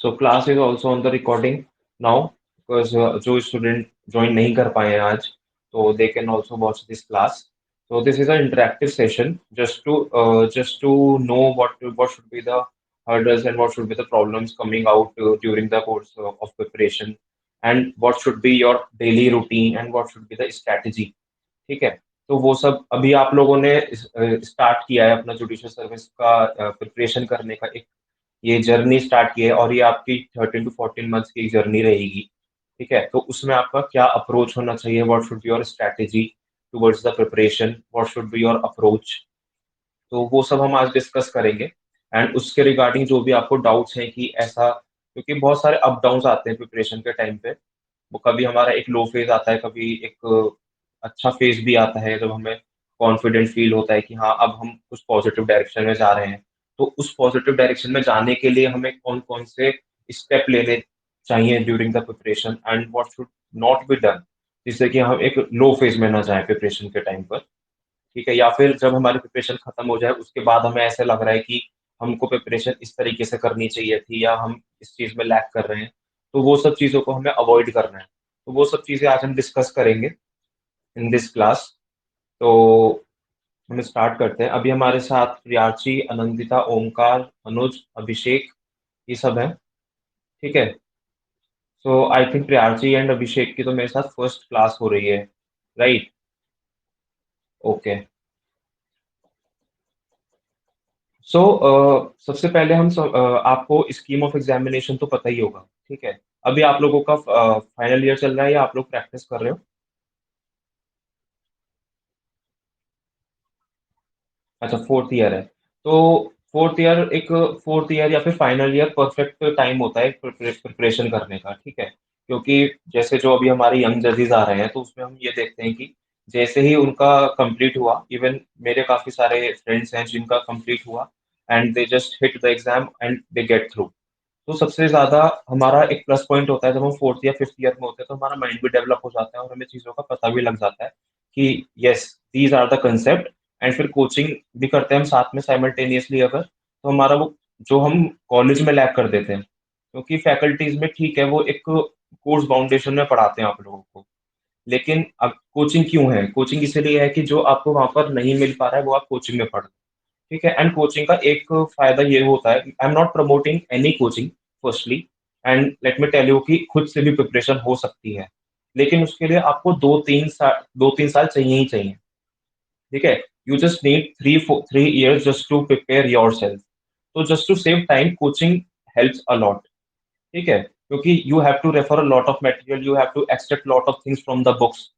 So class is also on the recording now because जो student join नहीं कर पाए हैं आज, so they can also watch this class. So this is an interactive session just to know what should be the hurdles and what should be the problems coming out during the course of preparation, and what should be your daily routine and what should be the strategy. ठीक है, तो वो सब अभी आप लोगों ने start किया है अपना जुडिशियल सर्विस का प्रिपरेशन करने का एक ये जर्नी स्टार्ट की है, और ये आपकी 13 टू 14 मंथ्स की जर्नी रहेगी। ठीक है, तो उसमें आपका क्या अप्रोच होना चाहिए, what should be your strategy towards the preparation, what should be your approach, तो वो सब हम आज डिस्कस करेंगे। एंड उसके रिगार्डिंग जो भी आपको डाउट्स हैं कि ऐसा, क्योंकि बहुत सारे अप डाउन्स आते हैं प्रिपरेशन के टाइम पे, वो कभी हमारा एक लो फेज आता है, कभी एक अच्छा फेज भी आता है जब हमें कॉन्फिडेंट फील होता है कि हाँ अब हम कुछ पॉजिटिव डायरेक्शन में जा रहे हैं। तो उस पॉजिटिव डायरेक्शन में जाने के लिए हमें कौन कौन से स्टेप लेने चाहिए during the preparation and what should not be done, जिससे कि हम एक लो फेज में ना जाए प्रिपरेशन के टाइम पर। ठीक है, या फिर जब हमारी प्रिपरेशन खत्म हो जाए उसके बाद हमें ऐसे लग रहा है कि हमको प्रिपरेशन इस तरीके से करनी चाहिए थी या हम इस चीज में लैक कर रहे हैं, तो वो सब चीजों को हमें अवॉइड करना है। तो वो सब चीजें आज हम डिस्कस करेंगे इन दिस क्लास। तो हम स्टार्ट करते हैं। अभी हमारे साथ प्रियाची, आनंदिता, ओमकार, अनुज, अभिषेक, ये सब है। ठीक है, सो आई थिंक प्रियाची एंड अभिषेक की तो मेरे साथ फर्स्ट क्लास हो रही है, राइट? ओके। सो सबसे पहले आपको स्कीम ऑफ एग्जामिनेशन तो पता ही होगा। ठीक है, अभी आप लोगों का फाइनल ईयर चल रहा है या आप लोग प्रैक्टिस कर रहे हो? अच्छा, फोर्थ ईयर है। तो फोर्थ ईयर या फिर फाइनल ईयर परफेक्ट टाइम होता है प्रिपरेशन करने का। ठीक है, क्योंकि जैसे जो अभी हमारे यंग जजेस आ रहे हैं तो उसमें हम ये देखते हैं कि जैसे ही उनका कंप्लीट हुआ, इवन मेरे काफी सारे फ्रेंड्स हैं जिनका कंप्लीट हुआ and they just hit the exam and they get through. तो सबसे ज्यादा हमारा एक प्लस पॉइंट होता है जब हम फोर्थ या फिफ्थ ईयर में होते हैं, तो हमारा माइंड भी डेवलप हो जाता है और हमें चीजों का पता भी लग जाता है कि yes, these are the concept. And फिर कोचिंग भी करते हैं हम साथ में साइमल्टेनियसली अगर, तो हमारा वो जो हम कॉलेज में लैग कर देते हैं, क्योंकि फैकल्टीज में ठीक है वो एक कोर्स बाउंडेशन में पढ़ाते हैं आप लोगों को, लेकिन अब कोचिंग क्यों है? कोचिंग इसलिए है कि जो आपको वहां पर नहीं मिल पा रहा है वो आप कोचिंग में पढ़। ठीक है, एंड कोचिंग का एक फायदा ये होता है, I am not promoting any coaching firstly, and let me tell you कि खुद से भी प्रिपरेशन हो सकती है, लेकिन उसके लिए आपको 2-3 साल चाहिए ही चाहिए। ठीक है, you just need 3 years just to prepare yourself. तो just to save time coaching helps a lot. ठीक है, क्योंकि you have to refer a lot of material, you have to extract lot of things from the books,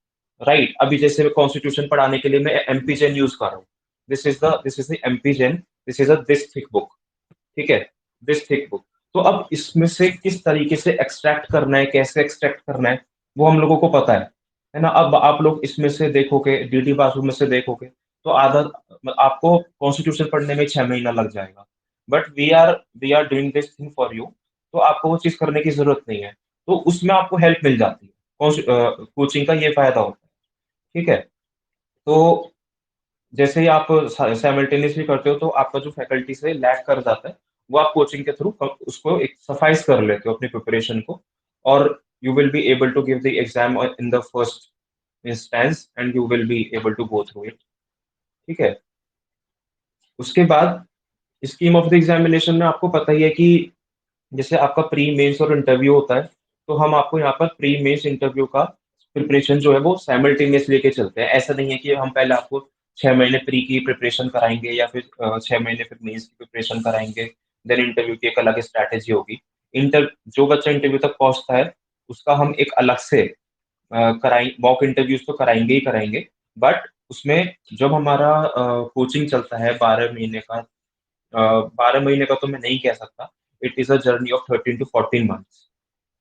right? अभी जैसे constitution पढ़ाने के लिए मैं एमपी जेन यूज कर रहा हूँ। This is the MP Jain, this is a this thick book. ठीक है, दिस थिक बुक। तो अब इसमें से किस तरीके से एक्सट्रैक्ट करना है, कैसे एक्सट्रैक्ट करना है, वो हम लोगों को पता है ना? अब आप लोग इसमें से देखोगे, डीडी बासु में से देखोगे, तो आधा आपको कॉन्स्टिट्यूशन पढ़ने में 6 महीना लग जाएगा। But we are doing this thing for you, तो आपको वो चीज करने की जरूरत नहीं है। तो उसमें आपको हेल्प मिल जाती है, कोचिंग का ये फायदा होता है। ठीक है, तो जैसे ही आप साइमल्टेनियसली करते हो तो आपका जो फैकल्टी से लैग कर जाता है, वो आप कोचिंग के थ्रू उसको एक सफाइस कर लेते हो अपनी प्रिपरेशन को, और you will be able to give the exam in the first instance and you will be able to go through it. ठीक है, उसके बाद स्कीम ऑफ द एग्जामिनेशन में आपको पता ही है कि जैसे आपका प्री मेंस और इंटरव्यू होता है, तो हम आपको यहाँ पर प्री मेंस इंटरव्यू का प्रिपरेशन जो है वो साइमल्टेनियस लेके चलते हैं। ऐसा नहीं है कि हम पहले आपको 6 महीने प्री की प्रिपरेशन कराएंगे या फिर 6 महीने फिर मेंस की प्रिपरेशन कराएंगे, देन इंटरव्यू की एक अलग स्ट्रैटेजी होगी। इंटर जो बच्चा इंटरव्यू तक पहुंचता है उसका हम एक अलग से कराएं, मॉक इंटरव्यूज तो कराएंगे ही कराएंगे। बट उसमें जब हमारा कोचिंग चलता है 12 महीने का, 12 महीने का तो मैं नहीं कह सकता, it is a journey of 13 to 14 months.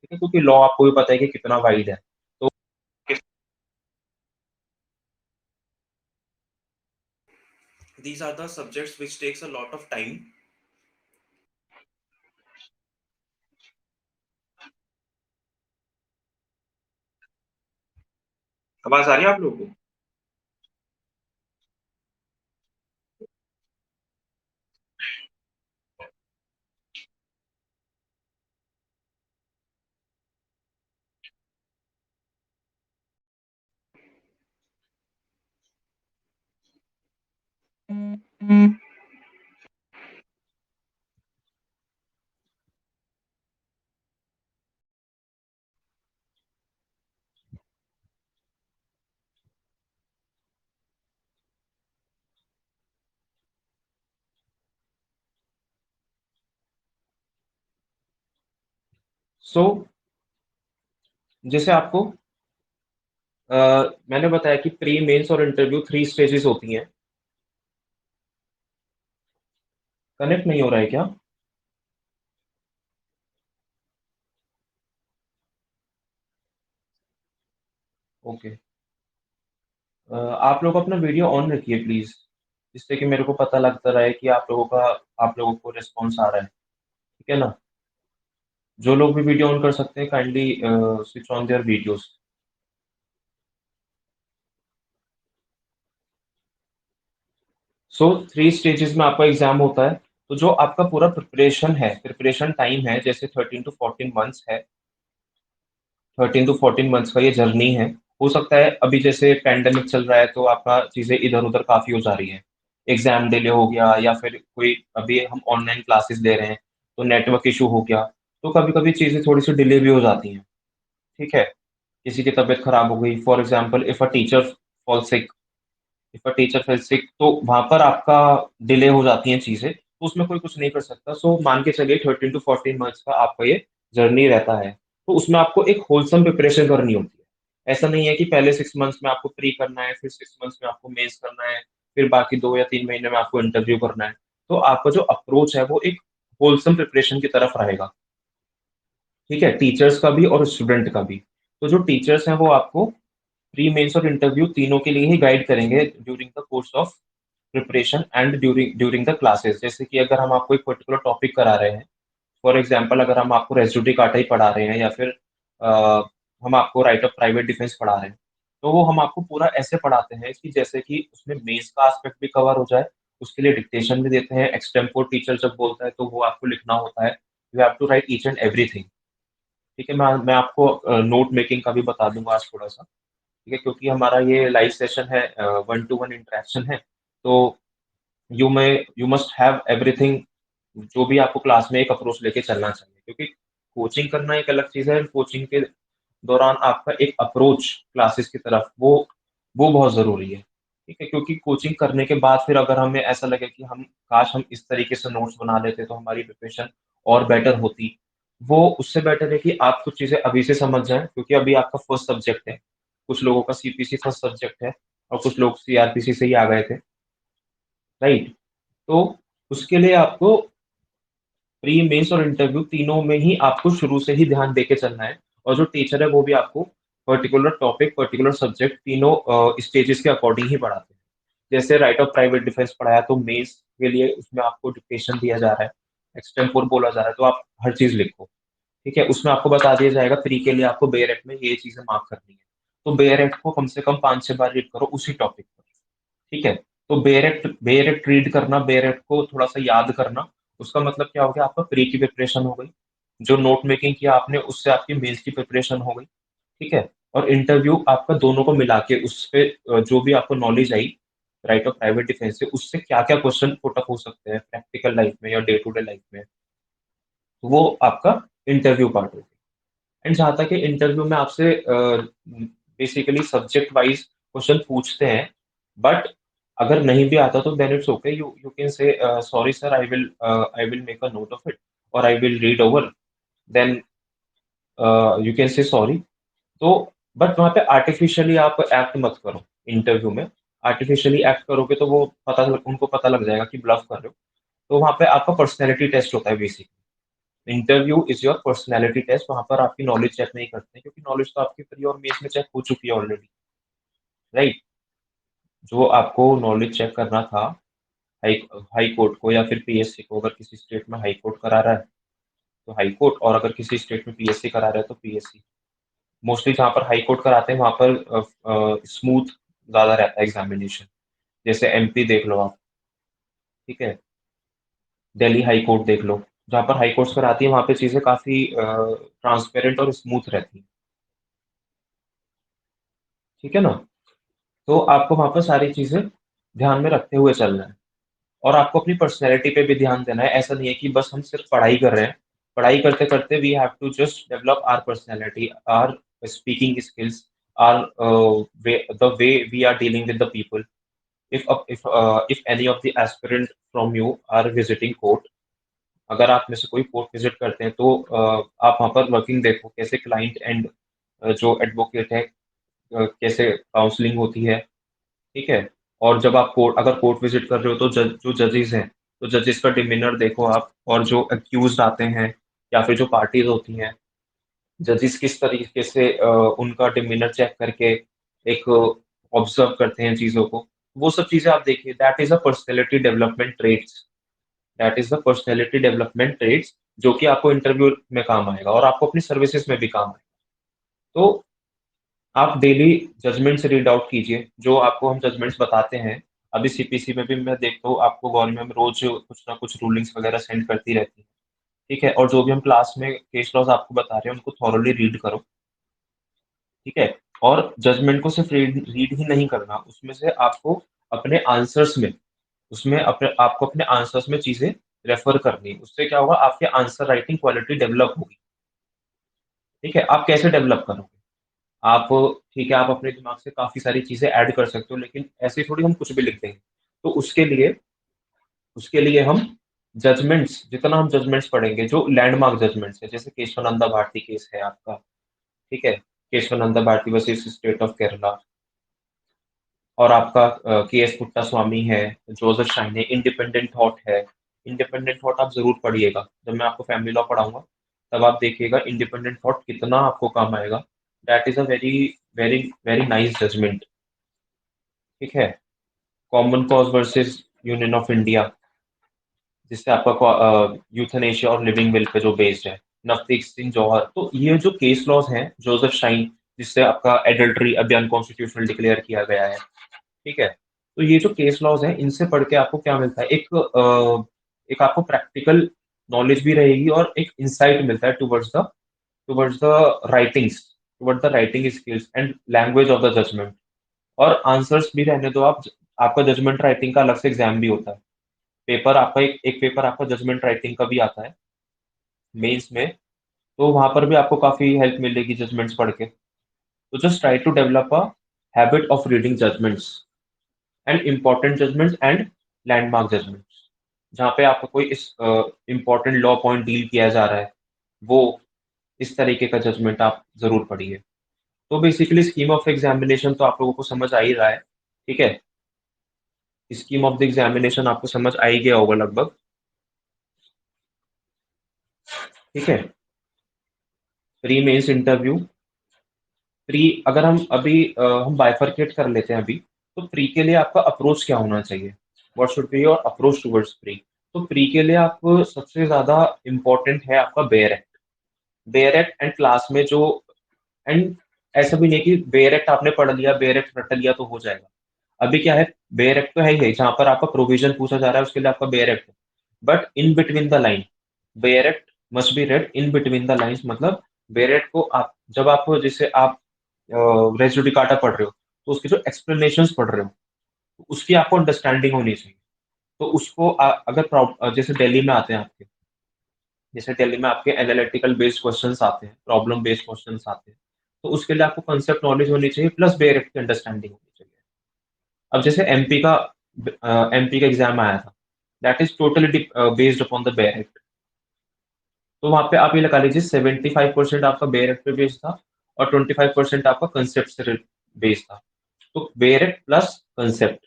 ठीक है, क्योंकि लॉ आपको भी पता है कि कितना वाइड है। तो these are the subjects which takes a lot of time। आवाज आ रही है आप लोगों को? सो जैसे आपको अ, मैंने बताया कि प्री, मेंस और इंटरव्यू 3 स्टेजेस होती हैं। कनेक्ट नहीं हो रहा है क्या? ओके। आप लोग अपना वीडियो ऑन रखिए प्लीज़, जिससे कि मेरे को पता लगता रहे कि आप लोगों को रिस्पॉन्स आ रहा है, ठीक है ना? जो लोग भी वीडियो ऑन कर सकते हैं kindly switch on their videos. So 3 stages में आपका एग्ज़ाम होता है, तो जो आपका पूरा प्रिपरेशन टाइम है, जैसे 13 टू 14 मंथ्स है, 13 टू 14 मंथ्स का ये जर्नी है। हो सकता है अभी जैसे पैंडेमिक चल रहा है तो आपका चीज़ें इधर-उधर काफ़ी हो जा रही हैं। एग्ज़ाम डिले हो गया या फिर कोई अभी हम ऑनलाइन क्लासेस ले रहे हैं, तो नेटवर्क इश्यू हो गया, तो कभी-कभी चीज़ें थोड़ी-सी डिले भी हो जाती हैं, ठीक है? किसी की तबीयत खराब हो गई, for example if a teacher falls sick, if a teacher fails sick, तो वहाँ पर आपका डिले हो जाती हैं चीज़ें, तो उसमें कोई कुछ नहीं कर सकता। सो मान के चलिए 13 टू 14 मंथ्स का आपका ये जर्नी रहता है। तो उसमें आपको एक होलसम प्रिपरेशन करनी होती है। ऐसा नहीं है कि पहले 6 मंथ्स में आपको प्री करना है, फिर 6 मंथ्स में आपको मेंस करना है, फिर बाकी 2 या 3 महीने में आपको इंटरव्यू करना है। तो आपका जो अप्रोच है वो एक होलसम प्रिपरेशन की तरफ रहेगा, ठीक है? टीचर्स का भी और स्टूडेंट का भी। तो जो टीचर्स हैं वो आपको प्री, मेंस और इंटरव्यू तीनों के लिए ही गाइड करेंगे during the course of preparation and during during the classes. जैसे कि अगर हम आपको एक पर्टिकुलर टॉपिक करा रहे हैं, फॉर एग्जांपल अगर हम आपको रेज़्यूमे काटा ही पढ़ा रहे हैं या फिर अ, हम आपको राइट ऑफ प्राइवेट डिफेंस पढ़ा रहे हैं, तो वो हम आपको पूरा ऐसे पढ़ाते हैं कि जैसे कि उसमें मेंस का एस्पेक्ट भी कवर हो जाए, उसके लिए डिक्टेशन भी देते हैं, एक्सटेम्पोर टीचर जब बोलता है तो वो आपको लिखना होता है। You have to write each and everything, ठीक है? मैं आपको नोट मेकिंग का भी बता दूँगा आज थोड़ा-सा, ठीक है? क्योंकि हमारा ये लाइव सेशन है, वन टू वन इंटरेक्शन है, तो यू मस्ट हैव एवरीथिंग। जो भी आपको क्लास में एक अप्रोच लेके चलना चाहिए, क्योंकि कोचिंग करना एक अलग चीज़ है, कोचिंग के दौरान आपका एक अप्रोच क्लासेस की तरफ वो बहुत ज़रूरी है, ठीक है? क्योंकि कोचिंग करने के बाद फिर अगर हमें ऐसा लगे कि हम काश हम इस तरीके से नोट्स बना लेते तो हमारी प्रिपरेशन और बेटर होती। वो उससे बेटर है कि आप कुछ चीज़ें अभी से समझ जाएँ, क्योंकि अभी आपका फर्स्ट सब्जेक्ट है। कुछ लोगों का सीपीसी फर्स्ट सब्जेक्ट है और कुछ लोग सीआरपीसी से ही आ गए थे, राइट? तो उसके लिए आपको प्री, मेंस और इंटरव्यू तीनों में ही आपको शुरू से ही ध्यान देके चलना है और जो टीचर है वो भी आपको पर्टिकुलर टॉपिक, पर्टिकुलर सब्जेक्ट तीनों स्टेजेस के अकॉर्डिंग ही पढ़ाते हैं। जैसे राइट ऑफ प्राइवेट डिफेंस पढ़ाया तो मेंस के लिए उसमें आपको डिक्टेशन दिया जा रहा है, एक्सटेम्पोर बोला जा रहा है तो आप हर चीज़ लिखो, ठीक है? उसमें आपको बता दिया जाएगा प्री के लिए आपको बेयर एक्ट में ये चीज़ें मार्क करनी है। तो बेयर एक्ट को कम से कम 5-6 बार रीड करो उसी टॉपिक पर। ठीक है? तो बेयर एक्ट रीड करना, बेयर एक्ट को थोड़ा-सा याद करना, उसका मतलब क्या हो गया आपका प्री की प्रिपरेशन हो गई। जो नोट मेकिंग किया आपने उससे आपकी मेंस की प्रिपरेशन हो गई, ठीक है? और इंटरव्यू आपका दोनों को मिला के उसपे जो भी आपको knowledge I, right of private defence से उससे क्या-क्या क्वेश्चन पुट अप हो सकते हैं प्रैक्टिकल लाइफ में या डे टू डे लाइफ में, वो आपका इंटरव्यू पार्ट हो गया। एंड जहाँ तक है इंटरव्यू में आपसे बेसिकली सब्जेक्ट वाइज़ क्वेश्चन पूछते हैं, बट अगर नहीं भी आता तो then it's okay, you you can say sorry sir, I will make a note of it और I will read over, then you can say sorry. तो बट वहाँ पे आर्टिफिशियली आप एक्ट मत करो इंटरव्यू में। आर्टिफिशियली एक्ट करोगे तो वो उनको पता लग जाएगा कि ब्लफ कर रहे हो। तो वहाँ पे आपका पर्सनैलिटी टेस्ट होता है basically. Interview is your personality test, वहाँ पर आपकी नॉलेज चेक नहीं करते क्योंकि नॉलेज तो आपकी प्री और मेंस में चेक हो चुकी है ऑलरेडी, राइट? जो आपको नॉलेज चेक करना था हाई हाई कोर्ट को या फिर पीएससी को, अगर किसी स्टेट में हाई कोर्ट करा रहा है, तो हाई कोर्ट, और अगर किसी स्टेट में पीएससी करा रहा है तो पीएससी। मोस्टली जहाँ पर हाई कोर्ट कराते हैं वहाँ पर स्मूथ ज़्यादा रहता है एग्ज़ामिनेशन। जैसे एमपी देख लो आप, ठीक है? दिल्ली हाई कोर्ट देख लो। जहाँ पर हाई कोर्ट्स कराती है वहाँ पे चीज़ें काफ़ी ट्रांसपेरेंट और स्मूथ रहती हैं, ठीक है ना? तो आपको वहाँ पर सारी चीज़ें ध्यान में रखते हुए चलना है और आपको अपनी पर्सनैलिटी पे भी ध्यान देना है। ऐसा नहीं है कि बस हम सिर्फ़ पढ़ाई कर रहे हैं। पढ़ाई करते-करते we have to just develop our personality, our speaking skills, our the way we are dealing with the people. If any of the aspirant from you are visiting court, अगर आप में से कोई कोर्ट विजिट करते हैं तो आप वहाँ पर वर्किंग देखो, कैसे क्लाइंट एंड जो एडवोकेट है कैसे काउंसलिंग होती है, ठीक है? और जब आप अगर कोर्ट विजिट कर रहे हो तो जो जजेस हैं, तो जजेस का डिमीनर देखो आप, और जो अक्यूज्ड आते हैं या फिर जो पार्टीज होती हैं, जजेस किस तरीके से उनका डिमीनर चेक करके एक ऑब्जर्व करते हैं चीज़ों को, वो सब चीज़ें आप देखिए। That is the personality development traits जो कि आपको इंटरव्यू में काम आएगा और आपको अपनी सर्विसेज़ में भी काम आएगा। तो आप डेली जजमेंट्स रीड आउट कीजिए, जो आपको हम जजमेंट्स बताते हैं। अभी सीपीसी में भी मैं देखता हूँ आपको गवर्नमेंट रोज़ कुछ ना कुछ रूलिंग्स वगैरह सेंड करती रहती है, ठीक है? और जो भी हम क्लास में केस लॉज़ आपको बता रहे हैं, उनको थॉरोली रीड करो, ठीक है? और जजमेंट को सिर्फ रीड रीड ही नहीं करना, उसमें से आपको अपने आंसर्स में उसमें अपने आपको अपने आंसर्स में चीज़ें रेफ़र करनी है। उससे क्या होगा, आपके आंसर राइटिंग क्वालिटी डेवलप होगी, ठीक है? आप कैसे डेवलप करोगे? आप ठीक है, आप अपने दिमाग से काफ़ी सारी चीज़ें ऐड कर सकते हो, लेकिन ऐसे ही थोड़ी हम कुछ भी लिख देंगे। तो उसके लिए हम जितना हम जजमेंट्स पढ़ेंगे, जो लैंडमार्क जजमेंट्स हैं, जैसे केशवानंदा भारती केस है आपका, ठीक है? Kesavananda Bharati versus state of Kerala, और आपका के.एस. पुट्टास्वामी है, जोसेफ शाइन है, इंडिपेंडेंट थॉट है। इंडिपेंडेंट थॉट आप ज़रूर पढ़िएगा। जब मैं आपको फैमिली लॉ पढ़ाऊँगा, तब आप देखिएगा इंडिपेंडेंट थॉट कितना आपको काम आएगा। That is a very, very, very nice judgement, ठीक है? Common cause versus Union of India, जिससे आपका यूथनेशिया और लिविंग विल पे जो बेस्ड है। नवदीप सिंह जौहर, तो ये जो केस लॉज़ हैं, जोसेफ शाइन, जिससे आपका एडल्टरी अभी अनकॉन्स्टिट्यूशनल डिक्लेयर किया गया है। ठीक है? तो ये जो केस लॉज़ हैं, इनसे पढ़ के आपको क्या मिलता है, एक आपको प्रैक्टिकल नॉलेज भी रहेगी और एक इनसाइट मिलता है towards the writing skills and language of the judgement. और आंसर्स भी रहने दो आप, आपका जजमेंट राइटिंग का अलग से एग्ज़ाम भी होता है। पेपर आपका एक पेपर आपका जजमेंट राइटिंग का भी आता है, मेंस में, तो वहाँ पर भी आपको काफ़ी हेल्प मिलेगी जजमेंट्स पढ़ के। तो just try to develop a habit of reading judgements and important judgements and landmark judgements. जहाँ पे आपका कोई इस इम्पोर्टेंट लॉ पॉइंट डील किया जा रहा है, वो इस तरीके का जजमेंट आप ज़रूर पढ़िए। तो बेसिकली स्कीम ऑफ एग्ज़ामिनेशन तो आप लोगों को समझ आ ही रहा है, ठीक है? स्कीम ऑफ द एग्ज़ामिनेशन आपको समझ आ ही गया होगा लगभग, ठीक है? प्री मेंस इंटरव्यू, प्री अगर हम बाइफरकेट कर लेते हैं अभी, तो प्री के लिए आपका अप्रोच क्या होना चाहिए? What should be your approach towards pre? तो प्री के लिए आप सबसे ज़्यादा इम्पोर्टेंट है आपका bare act. Bare act and class में जो एंड ऐसा भी नहीं कि बेयर एक्ट आपने पढ़ लिया, बेयर एक्ट रट लिया तो हो जाएगा। अभी क्या है, बेयर एक्ट तो है ही है, जहाँ पर आपका प्रोविज़न पूछा जा रहा है उसके लिए आपका बेयर एक्ट है। But in between the line, bare act must be red in between the lines, मतलब बेयर एक्ट को आप जब आप जैसे आप रेस जुडिकाटा पढ़ रहे हो, तो उसके जो एक्सप्लेनेशंस पढ़ रहे हो, तो उसकी आपको अंडरस्टैंडिंग होनी चाहिए। तो उसको जैसे दिल्ली में आते हैं आपके, जैसे दिल्ली में आपके एनालिटिकल बेस्ड क्वेश्चन्स आते हैं, प्रॉब्लम बेस्ड क्वेश्चन्स आते हैं, तो उसके लिए आपको कांसेप्ट नॉलेज होनी चाहिए प्लस बेयर एक्ट की अंडरस्टैंडिंग होनी चाहिए। अब जैसे एमपी का एग्ज़ाम आया था, that is totally based upon the bare act. तो वहाँ पे आप ये लगा लीजिए 75% आपका बेयर एक्ट पे बेस्ड था और 25% आपका कांसेप्ट से बेस्ड था। तो बेयर एक्ट प्लस कांसेप्ट,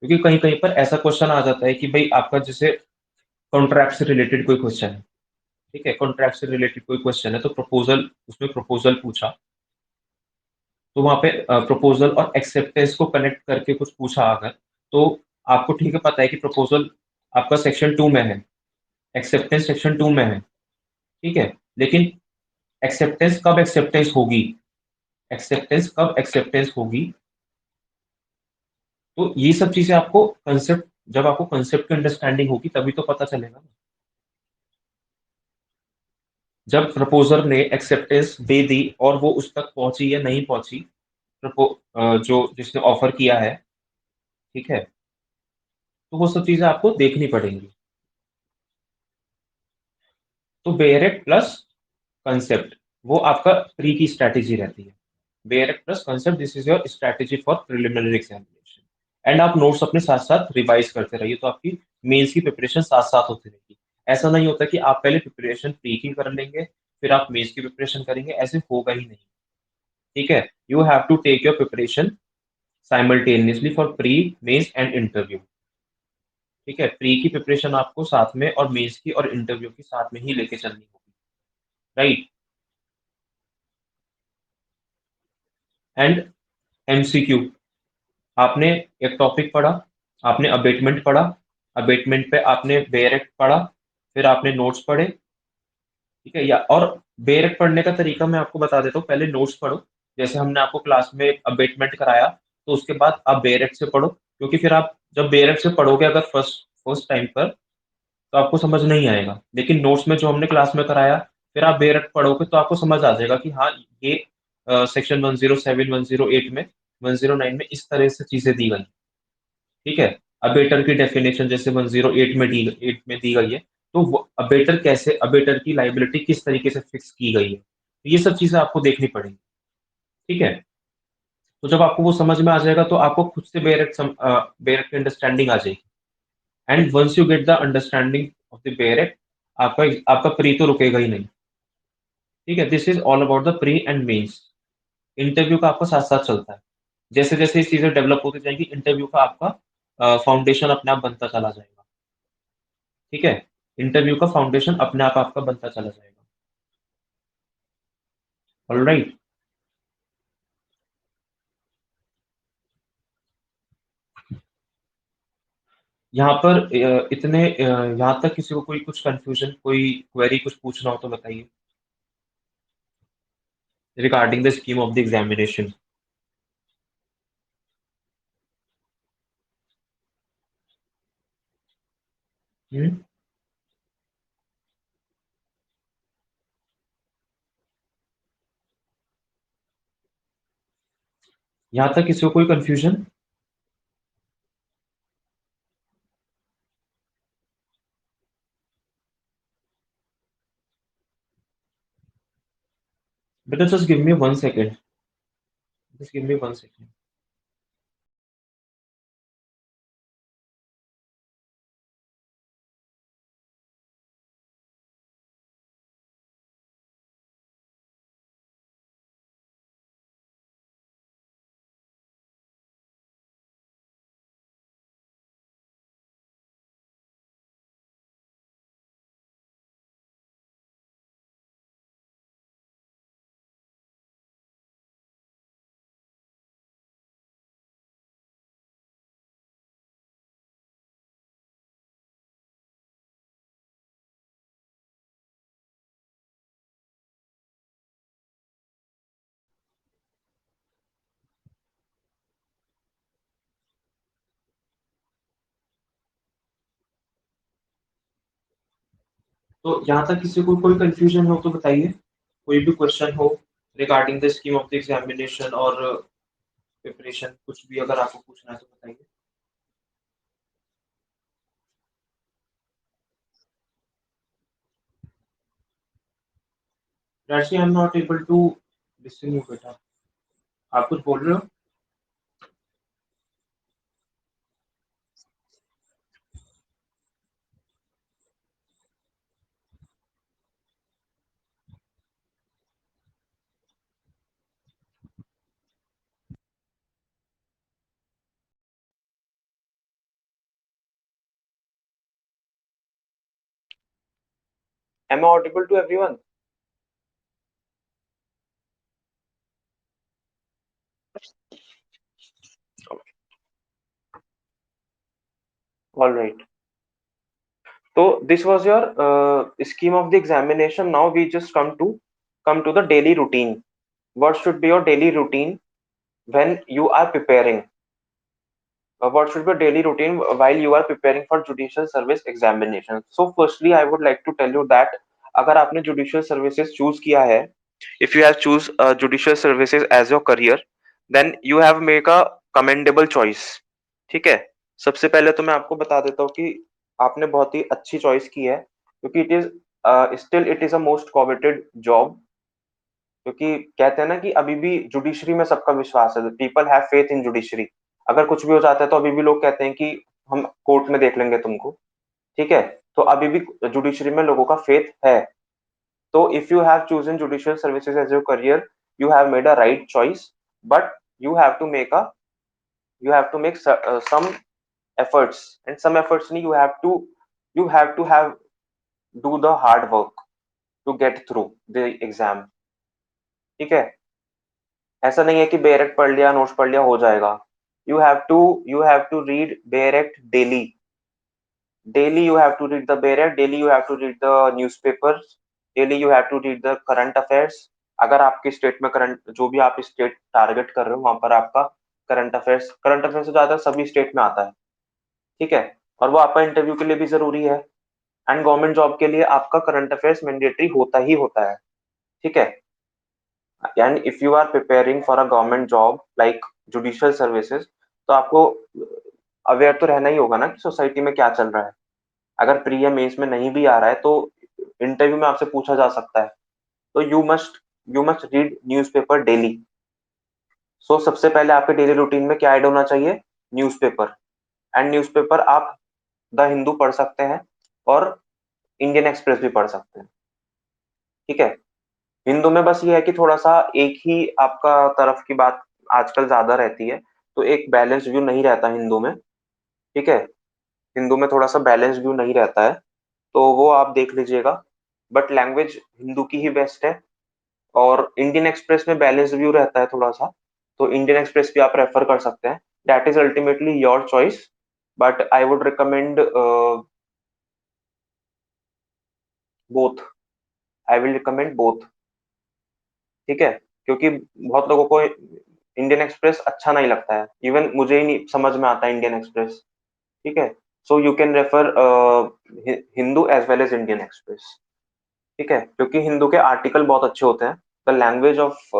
क्योंकि कहीं-कहीं पर ऐसा क्वेश्चन आ जाता है कि भई आपका जैसे कॉन्ट्रैक्ट से रिलेटेड कोई क्वेश्चन है, ठीक है? कॉन्ट्रैक्ट से रिलेटेड कोई क्वेश्चन है तो प्रपोज़ल पूछा, तो वहाँ पे प्रपोज़ल और एक्सेप्टेंस को कनेक्ट करके कुछ पूछा अगर, तो आपको ठीक है पता है कि प्रपोज़ल आपका सेक्शन 2 में है, एक्सेप्टेंस सेक्शन 2 में है, ठीक है? लेकिन एक्सेप्टेंस कब एक्सेप्टेंस होगी, तो ये सब चीज़ें आपको जब आपको कांसेप्ट की अंडरस्टैंडिंग होगी तभी तो पता चलेगा ना। जब प्रपोज़र ने एक्सेप्टेंस दे दी और वो उस तक पहुँची या नहीं पहुँची, जो जिसने ऑफ़र किया है, ठीक है? तो वो सब चीज़ें आपको देखनी पड़ेंगी। तो बेयर इट प्लस कांसेप्ट, वो आपका प्री की स्ट्रैटेजी रहती है। Bare act plus concept, this is your strategy for preliminary examination. And आप नोट्स अपने साथ-साथ रिवाइज़ करते रहिए, तो आपकी मेंस की प्रिपरेशन साथ-साथ होती रहेगी। ऐसा नहीं होता कि आप पहले प्रिपरेशन प्री की कर लेंगे, फिर आप मेंस की प्रिपरेशन करेंगे, ऐसे होगा ही नहीं, ठीक है? You have to take your preparation simultaneously for pre, mains and interview, ठीक है? प्री की प्रिपरेशन आपको साथ में और मेंस की और इंटरव्यू की साथ में ही लेके चलनी होगी, राइट? एंड एमसीक्यू, आपने एक टॉपिक पढ़ा, आपने अबेटमेंट पढ़ा, अबेटमेंट पे आपने बेयरेक्ट पढ़ा, फिर आपने नोट्स पढ़े, ठीक है? या और बेयरेक्ट पढ़ने का तरीका मैं आपको बता देता हूँ, पहले नोट्स पढ़ो, जैसे हमने आपको क्लास में अबेटमेंट कराया, तो उसके बाद आप बेयरेक्ट से पढ़ो, क्योंकि फिर आप जब बेयरेक्ट से पढ़ोगे अगर फर्स्ट फर्स्ट टाइम पर, तो आपको समझ नहीं आएगा। लेकिन नोट्स में जो हमने क्लास में कराया, फिर आप बेयरेक्ट पढ़ोगे तो आपको समझ आ जाएगा कि हाँ, ये सेक्शन 107, 108 में, 109 में इस तरह से चीज़ें दी गई, ठीक है? अबेटर की डेफिनेशन जैसे 108 में दी 8 में दी गई है, तो वो अबेटर कैसे, अबेटर की लायबिलिटी किस तरीके से फिक्स की गई है, तो ये सब चीज़ें आपको देखनी पड़ेंगी, ठीक है? तो जब आपको वो समझ में आ जाएगा तो आपको खुद से बेयरेक्ट की अंडरस्टैंडिंग आ जाएगी। And once you get the understanding of the bare act, आपका आपका प्री तो रुकेगा ही नहीं, ठीक है? This is all about the pre and mains. Interview का आपका साथ-साथ चलता है। जैसे-जैसे ये चीज़ें डेवलप होती जाएँगी, इंटरव्यू का आपका फाउंडेशन अपने आप बनता चला जाएगा, ठीक है? इंटरव्यू का फाउंडेशन अपने आप आपका बनता चला जाएगा। ऑलराइट? यहाँ पर यहाँ तक किसी को कोई कुछ कन्फ्यूजन, कोई क्वेरी कुछ पूछना हो तो बताइए? Regarding the scheme of the examination. हुँ? यहाँ तक किसी को कोई कन्फ्यूजन? बेटा just give me 1 second, just give me 1 second. तो यहाँ तक किसी को कोई कन्फ्यूजन हो तो बताइए? कोई भी क्वेश्चन हो regarding the scheme of the examination और प्रिपरेशन, कुछ भी अगर आपको पूछना है तो बताइए? Actually, I'm not able to listen you बेटा। आप कुछ बोल रहे हो? Am I audible to everyone? All right. So this was your scheme of the examination. Now we just come to the daily routine. What should be your daily routine when you are preparing? What should be your daily routine while you are preparing for judicial service examination? So firstly, I would like to tell you that अगर आपने judicial services choose किया है, if you have choose judicial services as your career, then you have make a commendable choice. ठीक है? सबसे पहले तो मैं आपको बता देता हूँ कि आपने बहुत ही अच्छी चॉइस की है, क्योंकि it is a most coveted job, क्योंकि कहते हैं ना कि अभी भी जुडिशरी में सबका विश्वास है, people have faith in judiciary. अगर कुछ भी हो जाता है तो अभी भी लोग कहते हैं कि हम कोर्ट में देख लेंगे तुमको, ठीक है? तो अभी भी जुडिशरी में लोगों का फेथ है। तो if you have chosen judicial services as your career, you have made a right choice, but you have to make a some efforts, and some efforts नहीं, you have to have do the hard work to get through the exam। ठीक है, ऐसा नहीं है कि बेरेक्ट पढ़ लिया, notes पढ़ लिया हो जाएगा। You have to read bare act daily. Daily you have to read the bare act, daily you have to read the newspapers, daily you have to read the current affairs. अगर आपकी स्टेट में करंट, जो भी आप स्टेट टारगेट कर रहे हो, वहां पर आपका करंट अफेयर्स से ज्यादा सभी स्टेट में आता है। ठीक है, और वो आपका इंटरव्यू के लिए भी जरूरी है, एंड गवर्नमेंट जॉब के लिए आपका करंट अफेयर्स मैंडेटरी होता ही होता है। ठीक है, and if you are preparing for a government job like judicial services, तो आपको अवेयर तो रहना ही होगा ना कि सोसाइटी में क्या चल रहा है। अगर प्री या मेंस में नहीं भी आ रहा है तो इंटरव्यू में आपसे पूछा जा सकता है। तो you must read newspaper daily. So सबसे पहले आपके डेली रूटीन में क्या ऐड होना चाहिए? न्यूज़पेपर। एंड न्यूज़पेपर आप द हिंदू पढ़ सकते हैं और इंडियन एक्सप्रेस भी पढ़ सकते हैं। ठीक है, हिंदू में बस ये है कि थोड़ा सा एक ही आपका तरफ की बात आजकल ज्यादा रहती है, तो एक बैलेंस व्यू नहीं रहता हिंदू में। ठीक है, हिंदू में थोड़ा सा बैलेंस व्यू नहीं रहता है, तो वो आप देख लीजिएगा। बट लैंग्वेज हिंदू की ही बेस्ट है। और इंडियन एक्सप्रेस में बैलेंस व्यू रहता है थोड़ा सा, तो इंडियन एक्सप्रेस भी आप रेफर कर सकते हैं। That is ultimately your choice, but I would recommend both. I will recommend both. ठीक है, क्योंकि बहुत लोगों को इंडियन एक्सप्रेस अच्छा नहीं लगता है, इवन मुझे ही नहीं समझ में आता इंडियन एक्सप्रेस। ठीक है, so you can refer Hindu as well as Indian Express. ठीक है, क्योंकि हिंदू के आर्टिकल बहुत अच्छे होते हैं। The language of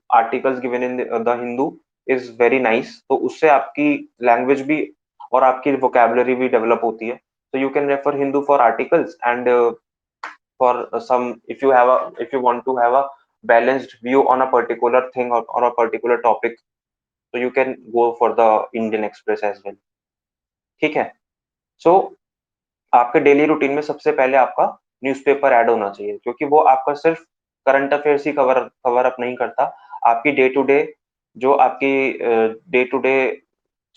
articles given in the Hindu is very nice, तो उससे आपकी लैंग्वेज भी और आपकी वोकेबलरी भी डेवलप होती है। तो you can refer Hindu for articles, and for some, if you want to have a balanced view on a particular thing or a particular topic, so you can go for the Indian Express as well। ठीक है, सो आपके daily routine में सबसे पहले आपका newspaper ad होना चाहिए, क्योंकि वो आपका सिर्फ करंट अफेयर्स ही कवर अप नहीं करता, आपकी डे टू डे, जो आपकी डे टू डे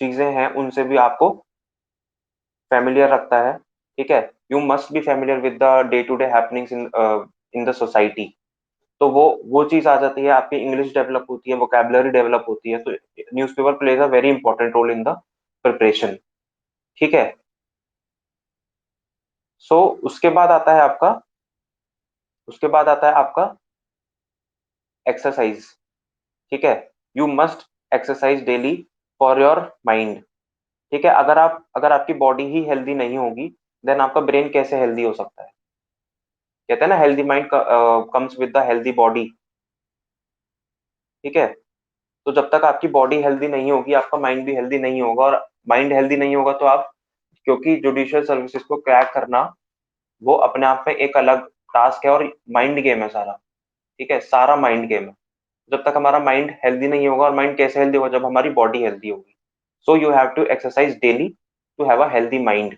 चीजें हैं उनसे भी आपको फेमिलियर रखता है। ठीक है, you must be familiar with the day to day happenings in the society. तो वो चीज आ जाती है, आपकी इंग्लिश डेवलप होती है, वोकेबलरी डेवलप होती है। तो newspaper plays a very important role in the preparation. ठीक है, सो उसके बाद आता है आपका एक्सरसाइज। ठीक है, you must exercise daily for your mind. ठीक है, अगर आपकी बॉडी ही हेल्दी नहीं होगी, देन आपका ब्रेन कैसे हेल्दी हो सकता है? कहते हैं ना, healthy mind comes with the healthy body. ठीक है, तो जब तक आपकी बॉडी हेल्दी नहीं होगी, आपका माइंड भी हेल्दी नहीं होगा, और माइंड हेल्दी नहीं होगा तो आप, क्योंकि जुडिशियल सर्विसेज को क्रैक करना वो अपने आप में एक अलग टास्क है, और माइंड गेम है सारा। ठीक है, सारा माइंड गेम है। जब तक हमारा माइंड हेल्दी नहीं होगा, और माइंड कैसे हेल्दी होगा? जब हमारी बॉडी हेल्दी होगी। So you have to exercise daily to have a healthy mind.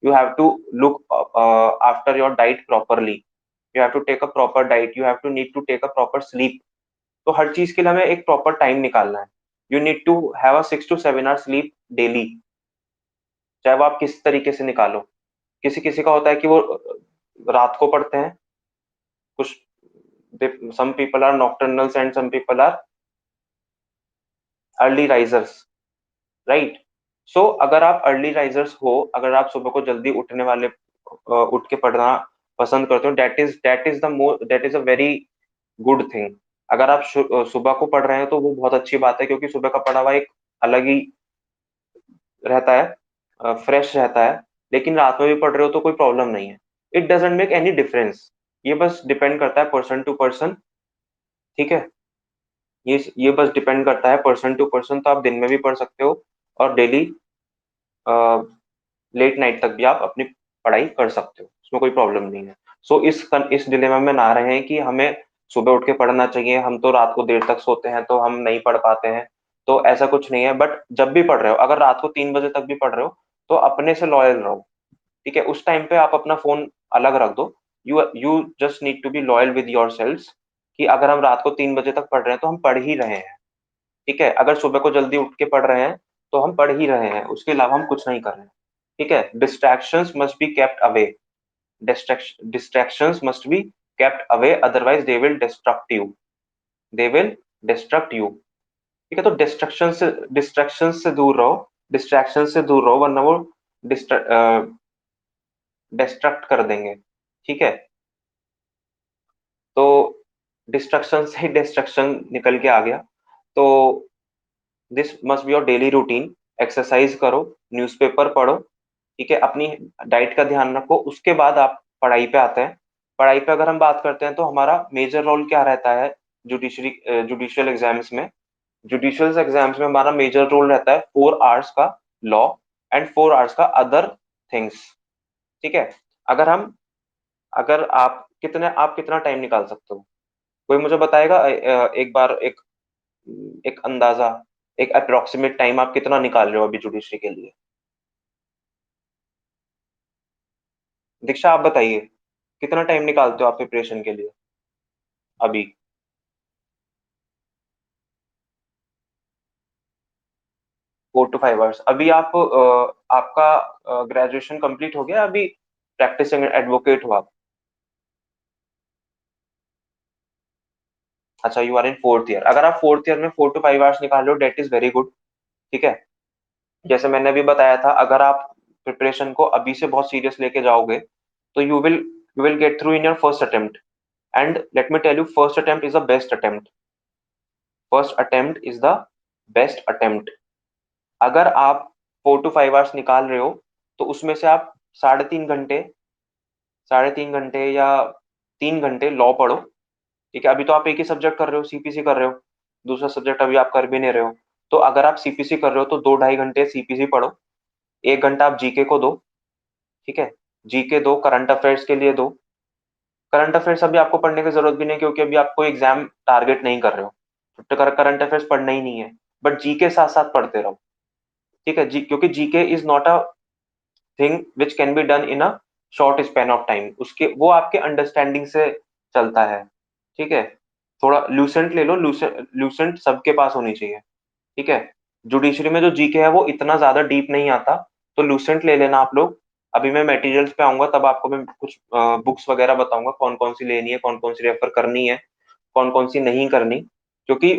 You have to look after your diet properly. You have to take a proper diet, you have to need to take a proper sleep. तो हर चीज के लिए हमें एक proper time निकालना है। You need to have a 6 to 7 hour sleep daily, चाहे वो आप किस तरीके से निकालो। किसी किसी का होता है कि वो रात को पढ़ते हैं, कुछ some people are nocturnals and some people are early risers, right. So अगर आप अर्ली राइजर्स हो, अगर आप सुबह को जल्दी उठने वाले, उठ के पढ़ना पसंद करते हो, that is a very good thing. अगर आप सुबह को पढ़ रहे हैं तो वो बहुत अच्छी बात है, क्योंकि सुबह का पढ़ा हुआ एक अलग ही रहता है, फ्रेश रहता है। लेकिन रात में भी पढ़ रहे हो तो कोई प्रॉब्लम नहीं है। It doesn't make any difference. ये बस डिपेंड करता है पर्सन टू पर्सन। ठीक है, ये बस डिपेंड करता है पर्सन टू पर्सन। तो आप दिन में भी पढ़ सकते हो, और डेली लेट नाइट तक भी आप अपनी पढ़ाई कर सकते हो, उसमें कोई प्रॉब्लम नहीं है। सो इस डिलेमा में ना रहे कि हमें सुबह उठ के पढ़ना चाहिए, हम तो रात को देर तक सोते हैं तो हम नहीं पढ़ पाते हैं। तो ऐसा कुछ नहीं है, बट जब भी पढ़ रहे हो, अगर रात को 3 बजे तक भी पढ़ रहे हो, तो अपने से लॉयल रहो। ठीक है, उस टाइम पे आप अपना फोन अलग रख दो। You just need to be loyal with yourself, कि अगर हम रात को 3 बजे तक पढ़ रहे हैं तो हम पढ़ ही रहे हैं। ठीक है, अगर सुबह को जल्दी उठ के पढ़ रहे हैं तो हम पढ़ ही रहे हैं, उसके अलावा हम कुछ नहीं कर रहे हैं। ठीक है, distractions must be kept away, distractions must be kept away, otherwise they will destruct you। ठीक है, तो डिस्ट्रैक्शन से दूर रहो, वरना वो डिस्ट्रक्ट कर देंगे। ठीक है, तो डिस्ट्रक्शन से डिस्ट्रक्शन निकल के आ गया। तो this must be your daily routine. Exercise करो, न्यूज़पेपर पढ़ो। ठीक है, अपनी डाइट का ध्यान रखो। उसके बाद आप पढ़ाई पे आते हैं। पढ़ाई पे अगर हम बात करते हैं तो हमारा मेजर रोल क्या रहता है जुडिशियल एग्जाम्स में? जुडिशियल एग्जाम्स में हमारा मेजर रोल रहता है 4 आवर्स का लॉ एंड 4 आवर्स का अदर थिंग्स। ठीक है, अगर हम अगर आप कितना टाइम निकाल सकते हो? कोई मुझे बताएगा एक बार, एक एक अंदाजा, एक अप्रोक्सीमेट टाइम आप कितना निकाल रहे हो अभी जुडिशरी के लिए? दीक्षा, आप बताइए, कितना टाइम निकालते हो आप प्रिपरेशन के लिए अभी? 4 to 5 आवर्स। अभी आपका ग्रेजुएशन कंप्लीट हो गया अभी? प्रैक्टिसिंग एडवोकेट हो आप? अच्छा, you are in 4th year. अगर आप 4th ईयर में 4 to 5 आवर्स निकाल रहे हो, डेट इज वेरी गुड। ठीक है, जैसे मैंने अभी बताया था, अगर आप प्रिपरेशन को अभी से बहुत सीरियस लेके जाओगे तो you will get through in your first attempt. And let me tell you, first attempt is the best attempt. First attempt is the best attempt. अगर आप 4 to 5 आवर्स निकाल रहे हो तो उसमें से आप 3.5 घंटे, 3.5 घंटे या 3 घंटे लॉ पढ़ो। ठीक है, अभी तो आप एक ही सब्जेक्ट कर रहे हो, सीपीसी कर रहे हो। दूसरा सब्जेक्ट अभी आप कर भी नहीं रहे हो। तो अगर आप सीपीसी कर रहे हो तो 2-2.5 घंटे सीपीसी पढ़ो। 1 घंटा आप जीके को दो। ठीक है, जीके दो, करंट अफेयर्स के लिए दो। करंट अफेयर्स अभी आपको पढ़ने की जरूरत भी नहीं, क्योंकि अभी आप कोई एग्जाम टारगेट नहीं कर रहे हो, तो करंट अफेयर्स पढ़ना ही नहीं है। बट जीके साथ साथ पढ़ते रहो। ठीक है जी, क्योंकि GK is not a thing which can be done in a short span of time. उसके वो आपके अंडरस्टैंडिंग से चलता है। ठीक है, थोड़ा लूसेंट ले लो, लूसेंट सबके पास होनी चाहिए। ठीक है, जुडिशरी में जो जीके है वो इतना ज्यादा डीप नहीं आता, तो लूसेंट ले लेना आप लोग। अभी मैं मटेरियल्स पे आऊंगा तब आपको मैं कुछ बुक्स वगैरह बताऊंगा, कौन कौन सी लेनी है, कौन कौन सी रेफर करनी है, कौन कौन सी नहीं करनी। क्योंकि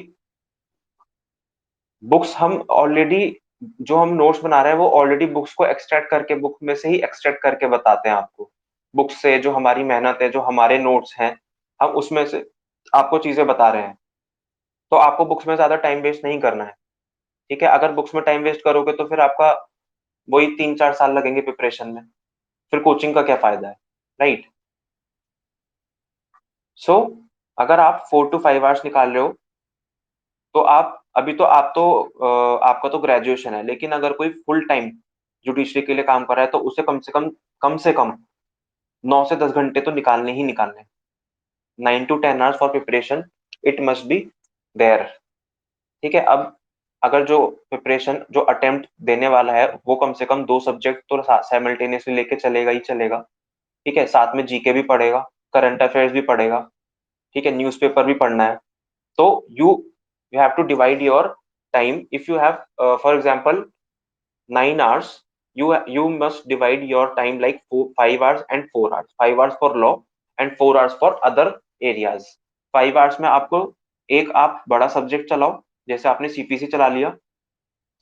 बुक्स हम ऑलरेडी, जो हम नोट्स बना रहे हैं वो ऑलरेडी बुक्स को एक्सट्रैक्ट करके, बुक में से ही एक्सट्रैक्ट करके बताते हैं आपको। बुक्स से जो हमारी मेहनत है, जो हमारे नोट्स हैं, हम उसमें से आपको चीजें बता रहे हैं। तो आपको बुक्स में ज्यादा टाइम वेस्ट नहीं करना है। ठीक है, अगर बुक्स में टाइम वेस्ट करोगे तो फिर आपका वही 3-4 साल लगेंगे प्रिपरेशन में। फिर कोचिंग का क्या फायदा है? राइट। सो अगर आप 4 to 5 आवर्स निकाल रहे हो तो आप अभी तो आपका तो ग्रेजुएशन है, लेकिन अगर कोई फुल टाइम जुडिशरी के लिए काम कर रहा है तो उसे कम से कम 9 से 10 घंटे तो निकालने ही निकालने। 9 to 10 hours for preparation, it must be there. ठीक है, अब अगर जो प्रिपरेशन, जो अटेम्प्ट देने वाला है वो कम से कम 2 सब्जेक्ट तो साइमल्टेनियसली लेके चलेगा ही चलेगा। ठीक है, साथ में जीके भी पढ़ेगा, करंट अफेयर्स भी पढ़ेगा। ठीक है, न्यूज़पेपर भी पढ़ना है। तो you you have to divide your time. If you have for example 9 hours, you must divide your time like 5 hours and 4 hours, 5 hours for law and 4 hours for other areas। 5 hours में आपको एक आप बड़ा subject चलाओ, जैसे आपने CPC चला लिया,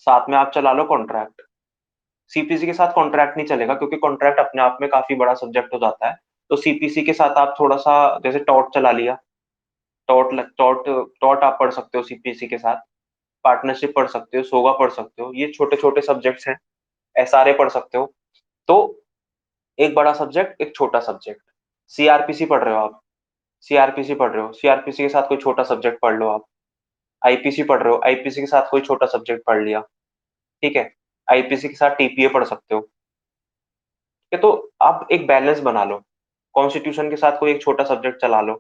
साथ में आप चला लो कॉन्ट्रैक्ट। सीपीसी के साथ कॉन्ट्रैक्ट नहीं चलेगा, क्योंकि कॉन्ट्रैक्ट अपने आप में काफी बड़ा सब्जेक्ट हो जाता है। तो सीपीसी के साथ आप थोड़ा सा, जैसे टॉट चला लिया, टॉट टॉट टॉट आप पढ़ सकते हो सीपीसी के साथ। पार्टनरशिप पढ़ सकते हो, सोगा पढ़ सकते हो, ये छोटे छोटे सब्जेक्ट्स हैं। एसआरए पढ़ सकते हो। तो एक बड़ा सब्जेक्ट, एक छोटा सब्जेक्ट। सीआरपीसी पढ़ रहे हो आप, सीआरपीसी पढ़ रहे हो, सीआरपीसी के साथ कोई छोटा सब्जेक्ट पढ़ लो आप। आईपीसी पढ़ रहे हो, आईपीसी के साथ कोई छोटा सब्जेक्ट पढ़ लिया। ठीक है, आईपीसी के साथ टीपीए पढ़ सकते हो। ठीक है, तो आप एक बैलेंस बना लो। कॉन्स्टिट्यूशन के साथ कोई एक छोटा सब्जेक्ट चला लो,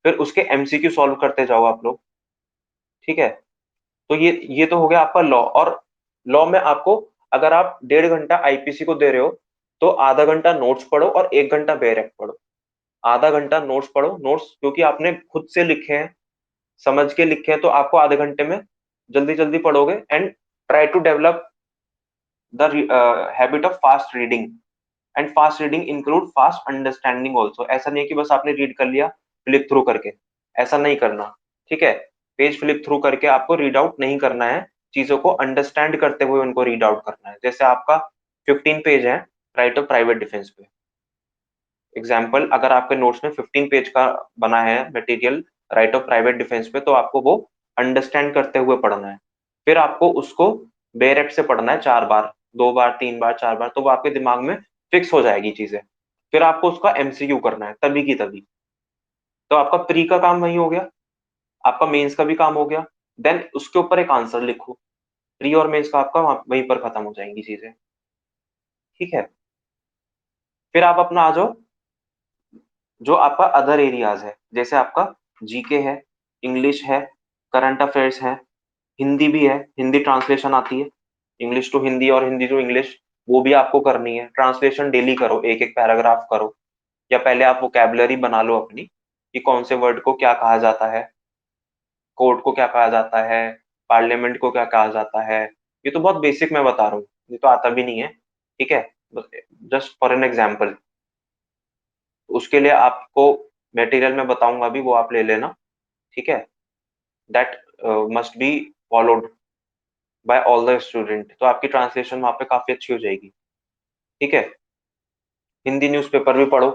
फिर उसके एमसीक्यू सॉल्व करते जाओ आप लोग। ठीक है, तो ये तो हो गया आपका लॉ। और लॉ में आपको, अगर आप 1.5 घंटा आईपीसी को दे रहे हो तो आधा घंटा नोट्स पढ़ो और 1 घंटा बेरेक पढ़ो। आधा घंटा नोट्स पढ़ो, नोट्स क्योंकि आपने खुद से लिखे हैं, समझ के लिखे हैं, तो आपको आधे घंटे में जल्दी जल्दी पढ़ोगे। And try to develop the habit of fast reading. And fast reading include fast understanding also. ऐसा नहीं है कि बस आपने रीड कर लिया फ्लिप थ्रू करके, ऐसा नहीं करना। ठीक है, पेज फ्लिप थ्रू करके आपको रीड आउट नहीं करना है, चीजों को अंडरस्टैंड करते हुए उनको रीड आउट करना है। जैसे आपका 15 पेज है, राइट ऑफ प्राइवेट डिफेंस पे, एग्जाम्पल, अगर आपके नोट्स में 15 पेज का बना है material right of private defence पे, तो आपको वो अंडरस्टैंड करते हुए पढ़ना है। फिर आपको उसको बेरेक्ट से पढ़ना है 4 बार, 2 बार, 3 बार, 4 बार, तो वो आपके दिमाग में फिक्स हो जाएगी चीजें। फिर आपको उसका एमसीक्यू करना है तभी की तभी। तो आपका प्री का काम वही हो गया, आपका मेंस का भी काम हो गया। देन उसके ऊपर एक आंसर लिखो। प्री और मेंस का आपका वहीं पर खत्म हो जाएंगी चीजें। ठीक है, फिर आप अपना आ जाओ जो आपका अदर एरियाज है, जैसे आपका जीके है, इंग्लिश है, करंट अफेयर्स है, हिंदी भी है, हिंदी ट्रांसलेशन आती है, इंग्लिश टू हिंदी और हिंदी टू इंग्लिश, वो भी आपको करनी है। ट्रांसलेशन डेली करो, एक एक पैराग्राफ करो, या पहले आप वोकेबलरी बना लो अपनी कि कौन से वर्ड को क्या कहा जाता है, कोर्ट को क्या कहा जाता है, पार्लियामेंट को क्या कहा जाता है। ये तो बहुत बेसिक मैं बता रहा हूँ, ये तो आता भी नहीं है। ठीक है, जस्ट फॉर एन एग्जाम्पल। उसके लिए आपको मटेरियल में बताऊंगा भी, वो आप ले लेना। ठीक है, that must be followed by all the student, तो आपकी ट्रांसलेशन वहां पे काफी अच्छी हो जाएगी। ठीक है, हिंदी न्यूज़पेपर भी पढ़ो।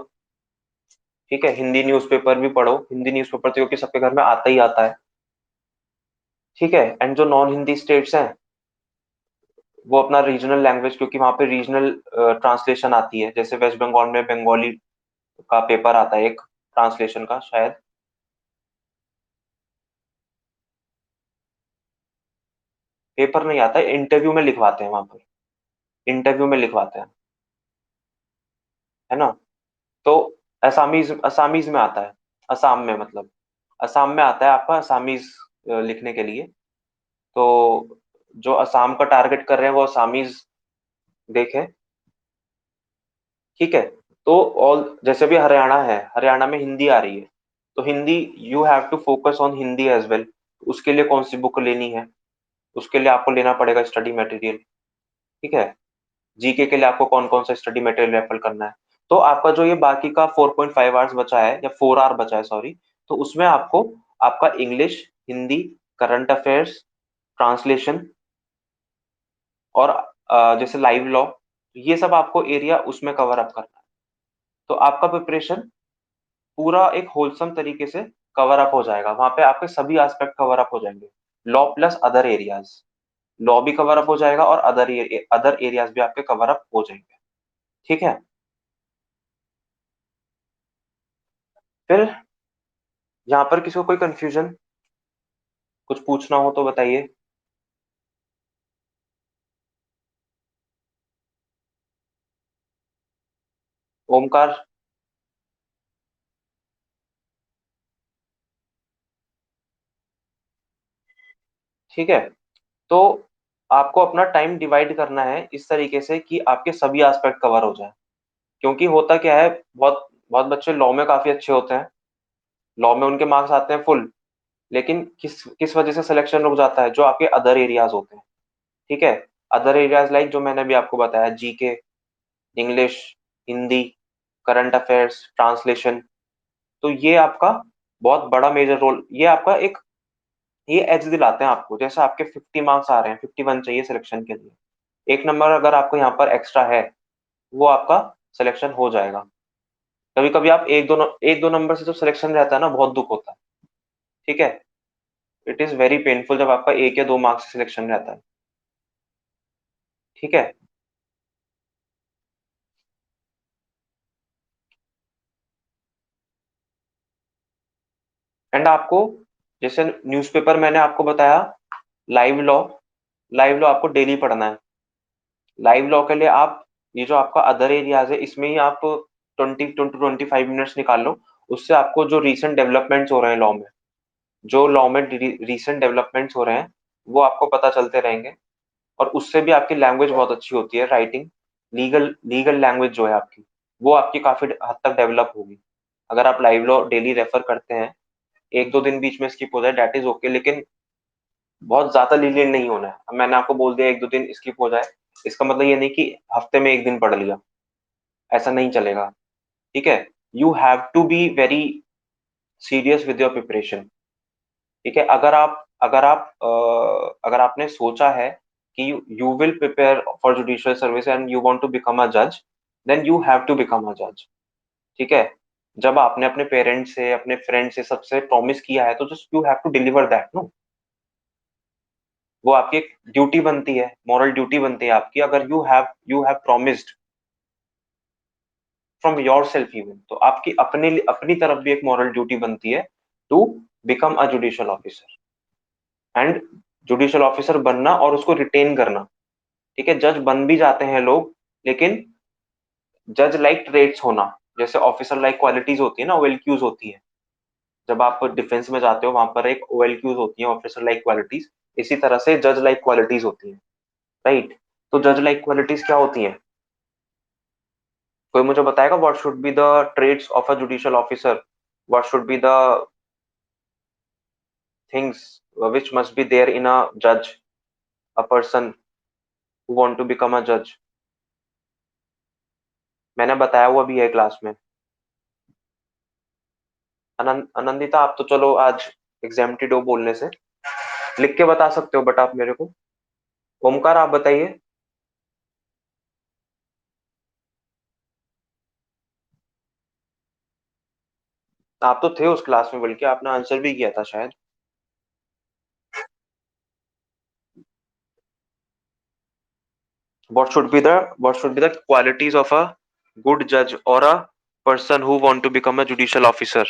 ठीक है, हिंदी न्यूज़पेपर भी पढ़ो, हिंदी न्यूज़पेपर तो क्योंकि सबके घर में आता ही आता है। ठीक है, एंड जो नॉन हिंदी स्टेट्स हैं, वो अपना रीजनल लैंग्वेज, क्योंकि वहां पे रीजनल ट्रांसलेशन आती है, जैसे वेस्ट बंगाल में बंगाली का पेपर आता है एक ट्रांसलेशन का शायद। पेपर नहीं आता है, इंटरव्यू में लिखवाते हैं वहां पर, इंटरव्यू में लिखवाते हैं, है ना। तो असामीज, असामीज में आता है, असम में मतलब, असम में आता है आपका असामीज लिखने के लिए। तो जो असम का टारगेट कर रहे हैं वो असामीज देखें। ठीक है, तो ऑल, जैसे भी हरियाणा है, हरियाणा में हिंदी आ रही है, तो Hindi you have to focus on Hindi as well. उसके लिए कौन सी बुक लेनी है, उसके लिए आपको लेना पड़ेगा स्टडी मटेरियल। ठीक है, जीके के लिए आपको कौन कौन सा स्टडी मटेरियल रेफर करना है। तो आपका जो ये बाकी का 4.5 आवर्स बचा है, या 4 आवर बचा है सॉरी, तो उसमें आपको आपका English, Hindi, current affairs, translation और जैसे लाइव लॉ, ये सब आपको एरिया उसमें कवर अप करना है। तो आपका प्रिपरेशन पूरा एक होलसम तरीके से कवर अप हो जाएगा, वहां पे आपके सभी एस्पेक्ट कवर अप हो जाएंगे। Law plus other areas, law भी कवर अप हो जाएगा और अदर एरियाज भी आपके कवर अप हो जाएंगे। ठीक है, फिर यहाँ पर किसी को कोई कंफ्यूजन, कुछ पूछना हो तो बताइए। ओमकार। ठीक है, तो आपको अपना टाइम डिवाइड करना है इस तरीके से कि आपके सभी एस्पेक्ट कवर हो जाए। क्योंकि होता क्या है, बहुत बहुत बच्चे लॉ में काफी अच्छे होते हैं, लॉ में उनके मार्क्स आते हैं फुल, लेकिन किस किस वजह से सिलेक्शन रुक जाता है, जो आपके अदर एरियाज होते हैं। ठीक है, अदर एरियाज लाइक जो मैंने भी आपको बताया, GK, English, Hindi, current affairs, translation, तो ये आपका बहुत बड़ा मेजर रोल, ये आपका एक, ये एज दिलाते हैं आपको। जैसे आपके 50 मार्क्स आ रहे हैं, 51 चाहिए सिलेक्शन के लिए, एक नंबर अगर आपको यहाँ पर एक्स्ट्रा है, वो आपका सिलेक्शन हो जाएगा। कभी कभी आप एक दो नंबर से जो सिलेक्शन रहता है ना, बहुत दुख होता है। ठीक है, इट इज वेरी पेनफुल जब आपका 1 या 2 मार्क्स से सिलेक्शन रहता है। ठीक है, एंड आपको, जैसे न्यूज़पेपर मैंने आपको बताया, लाइव लॉ, लाइव लॉ आपको डेली पढ़ना है। लाइव लॉ के लिए आप, ये जो आपका अदर एरियाज है, इसमें ही आप 20 to 25 मिनट्स निकाल लो। उससे आपको जो रीसेंट डेवलपमेंट्स हो रहे हैं लॉ में, जो लॉ में रीसेंट डेवलपमेंट्स हो रहे हैं, वो आपको पता चलते रहेंगे। और उससे भी आपकी लैंग्वेज बहुत अच्छी होती है, राइटिंग, लीगल लीगल लैंग्वेज जो है आपकी, वो आपकी काफी हद तक डेवलप होगी। अगर आप लाइव लॉ डेली रेफर करते हैं, एक दो दिन बीच में स्किप हो जाए डेट इज ओके, लेकिन बहुत ज्यादा लीनियंट नहीं होना है। अब मैंने आपको बोल दिया एक दो दिन स्किप हो जाए, इसका मतलब ये नहीं कि हफ्ते में एक दिन पढ़ लिया, ऐसा नहीं चलेगा। ठीक है, you have to be very serious with your preparation. ठीक है, अगर आपने सोचा है कि you will prepare for judicial service and you want to become अ जज, then you have to become अ जज। ठीक है, जब आपने अपने पेरेंट्स से, अपने फ्रेंड से, सबसे प्रॉमिस किया है, तो just you have to deliver that, no. वो आपकी एक ड्यूटी बनती है, मॉरल ड्यूटी बनती है आपकी। अगर you have promised from your self even, तो आपकी अपने अपनी तरफ भी एक मॉरल ड्यूटी बनती है to become a judicial officer. And judicial officer बनना और उसको रिटेन करना। ठीक है, जज बन भी जाते हैं लोग, लेकिन जज लाइक ट्रेड्स होना, जैसे ऑफिसर लाइक क्वालिटीज होती है ना, ओएलक्यूज होती है। जब आप डिफेंस में जाते हो, वहां पर एक ओएलक्यूज होती है, ऑफिसर लाइक क्वालिटीज। इसी तरह से जज लाइक क्वालिटीज होती है, राइट। तो जज लाइक क्वालिटीज क्या होती है? कोई मुझे बताएगा what should be the traits of a judicial officer? What should be the things which must be there in a judge, a person who want to become a judge? मैंने बताया हुआ भी है क्लास में। आनंदिता, आप तो चलो आज एग्जाम्प्टेड हो बोलने से, लिख के बता सकते हो बट आप मेरे को। ओमकार, आप बताइए। आप तो थे उस क्लास में, बल्कि आपने आंसर भी किया था शायद। What should be the qualities of a good judge or a person who want to become a judicial officer?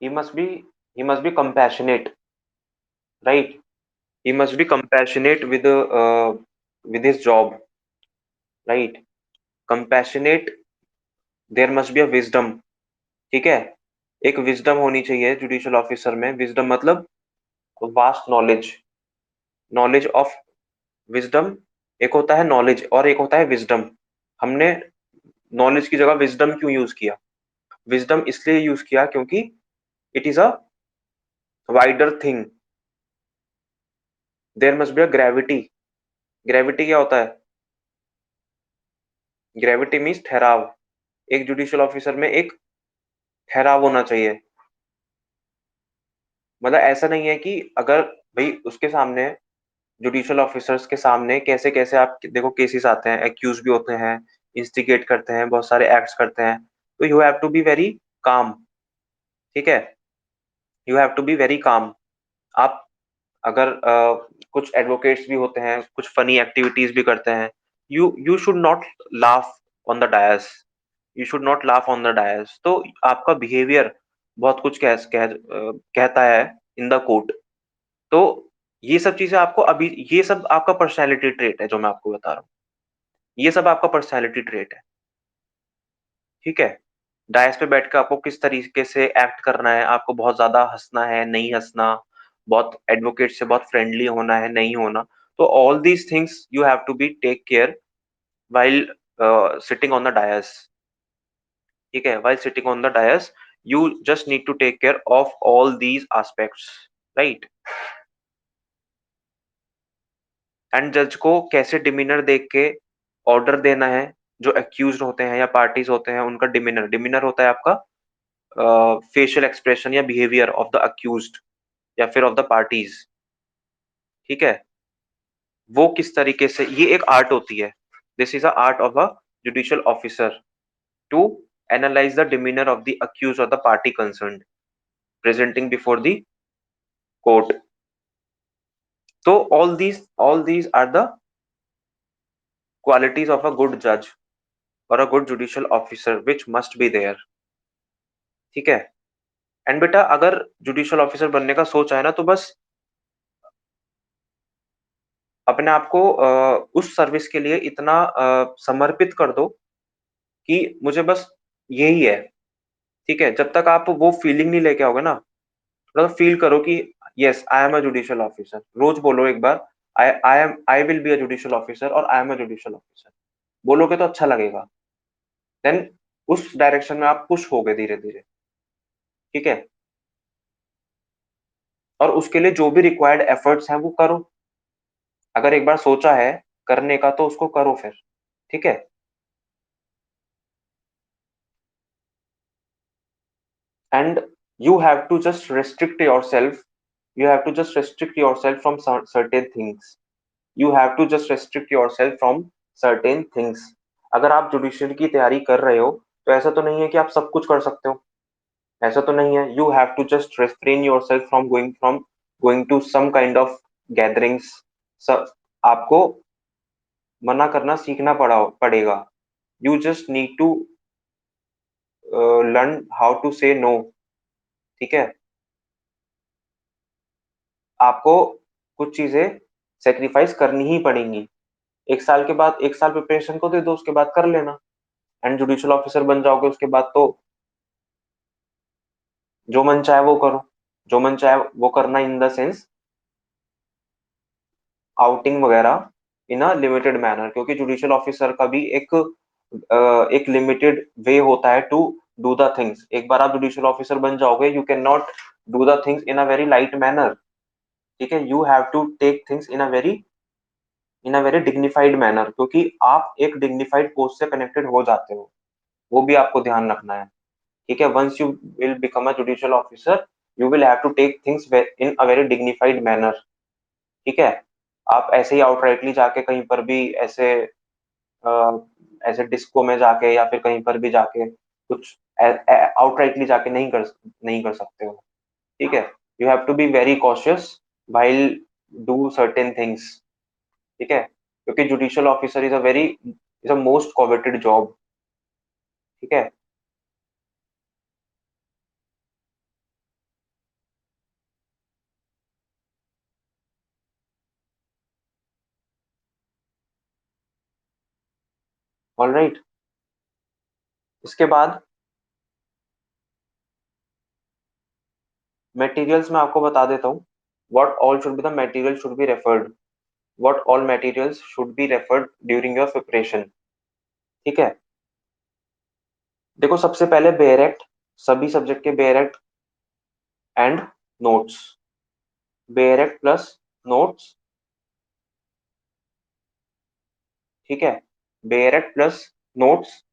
He must be compassionate, right? He must be compassionate with his job, right? Compassionate. There must be a wisdom. ठीक है, एक wisdom होनी चाहिए judicial officer में। Wisdom मतलब vast knowledge, knowledge of wisdom. एक होता है नॉलेज और एक होता है विजडम। हमने नॉलेज की जगह विजडम क्यों यूज किया? विजडम इसलिए यूज किया क्योंकि it is a wider thing. There must be a gravity. Gravity क्या होता है? ग्रेविटी मीन्स ठहराव। एक जुडिशियल ऑफिसर में एक ठहराव होना चाहिए। मतलब ऐसा नहीं है कि अगर भाई उसके सामने, जुडिशियल ऑफिसर्स के सामने कैसे कैसे आप देखो केसेस आते हैं, एक्यूज भी होते हैं, इंस्टिगेट करते हैं, बहुत सारे एक्ट्स करते हैं। तो you have to be very calm. ठीक है, you have to be very calm. आप अगर कुछ एडवोकेट्स भी होते हैं, कुछ फनी एक्टिविटीज भी करते हैं, you should not laugh on the dais. You should not laugh on the dais. तो आपका बिहेवियर बहुत कुछ कहता है इन द कोर्ट। तो ये सब चीजें आपको अभी, ये सब आपका पर्सनैलिटी ट्रेट है जो मैं आपको बता रहा हूँ। ये सब आपका पर्सनैलिटी ट्रेट है। ठीक है, डायस पे बैठ के आपको किस तरीके से एक्ट करना है, आपको बहुत ज्यादा हंसना है, नहीं हंसना, बहुत एडवोकेट से बहुत फ्रेंडली होना है, नहीं होना। तो all these things you have to be take care while sitting on the dais. ठीक है, while sitting on the dais, you just need to take care of all these aspects, right? And जज को कैसे demeanour देख के order देना है, जो एक्यूज होते हैं या पार्टीज होते हैं उनका डिमीनर। डिमीनर होता है आपका फेशियल एक्सप्रेशन या बिहेवियर ऑफ द अक्यूज्ड या फिर ऑफ द पार्टीज। ठीक है, वो किस तरीके से, ये एक आर्ट होती है। This is a art of a judicial officer to analyse the demeanour of the accused और the party concerned presenting before the court. तो all these are the qualities of a good judge or a good judicial officer which must be there. ठीक है। And बेटा अगर judicial officer बनने का सोचा है ना, तो बस अपने आप को उस सर्विस के लिए इतना समर्पित कर दो कि मुझे बस यही है। ठीक है, जब तक आप वो फीलिंग नहीं लेके आओगे ना, थोड़ा फील करो कि yes I am a judicial officer. रोज बोलो एक बार, I will be a judicial officer और I am a judicial officer. बोलोगे तो अच्छा लगेगा। देन उस डायरेक्शन में आप पुश होगे धीरे धीरे। ठीक है, और उसके लिए जो भी रिक्वायर्ड एफर्ट्स हैं वो करो। अगर एक बार सोचा है करने का तो उसको करो फिर। ठीक है। And you have to just restrict yourself, you have to just restrict yourself from certain things, you have to just restrict yourself from certain things। अगर आप जुडिशियल की तैयारी कर रहे हो तो ऐसा तो नहीं है कि आप सब कुछ कर सकते हो, ऐसा तो नहीं है। You have to just refrain yourself from going to some kind of gatherings. सब आपको मना करना सीखना पड़ेगा। You just need to learn how to say no. ठीक है, आपको कुछ चीजें सेक्रीफाइस करनी ही पड़ेंगी। एक साल के बाद, एक साल प्रिपरेशन को दे दो, उसके बाद कर लेना। एंड जुडिशियल ऑफिसर बन जाओगे उसके बाद तो जो मन चाहे वो करो। जो मन चाहे वो करना इन द सेंस आउटिंग वगैरह इन अ लिमिटेड मैनर, क्योंकि जुडिशियल ऑफिसर का भी एक लिमिटेड वे होता है टू डू द थिंग्स। एक बार आप जुडिशियल ऑफिसर बन जाओगे, you can not do the things in a very light manner. ठीक है, you have to take things in a very dignified manner, क्योंकि आप एक डिग्निफाइड पोस्ट से कनेक्टेड हो जाते हो। वो भी आपको ध्यान रखना है। ठीक है, once you will become a judicial officer, you will have to take things in a very dignified manner. ठीक है, आप ऐसे ही आउटराइटली जाके कहीं पर भी ऐसे अ, ऐसे डिस्को में जाके या फिर कहीं पर भी जाके कुछ आउटराइटली जाके नहीं कर सकते हो। ठीक है, you have to be very cautious while do certain things. ठीक है, क्योंकि judicial officer is a most coveted job. ठीक है। ऑलराइट, इसके बाद मटेरियल्स मैं आपको बता देता हूँ। What all should be the material should be referred, what all materials should be referred during your preparation. ठीक है, देखो सबसे पहले बेयर एक्ट, सभी सब्जेक्ट के bare act and notes. Bare act plus notes. ठीक है, bare act plus notes,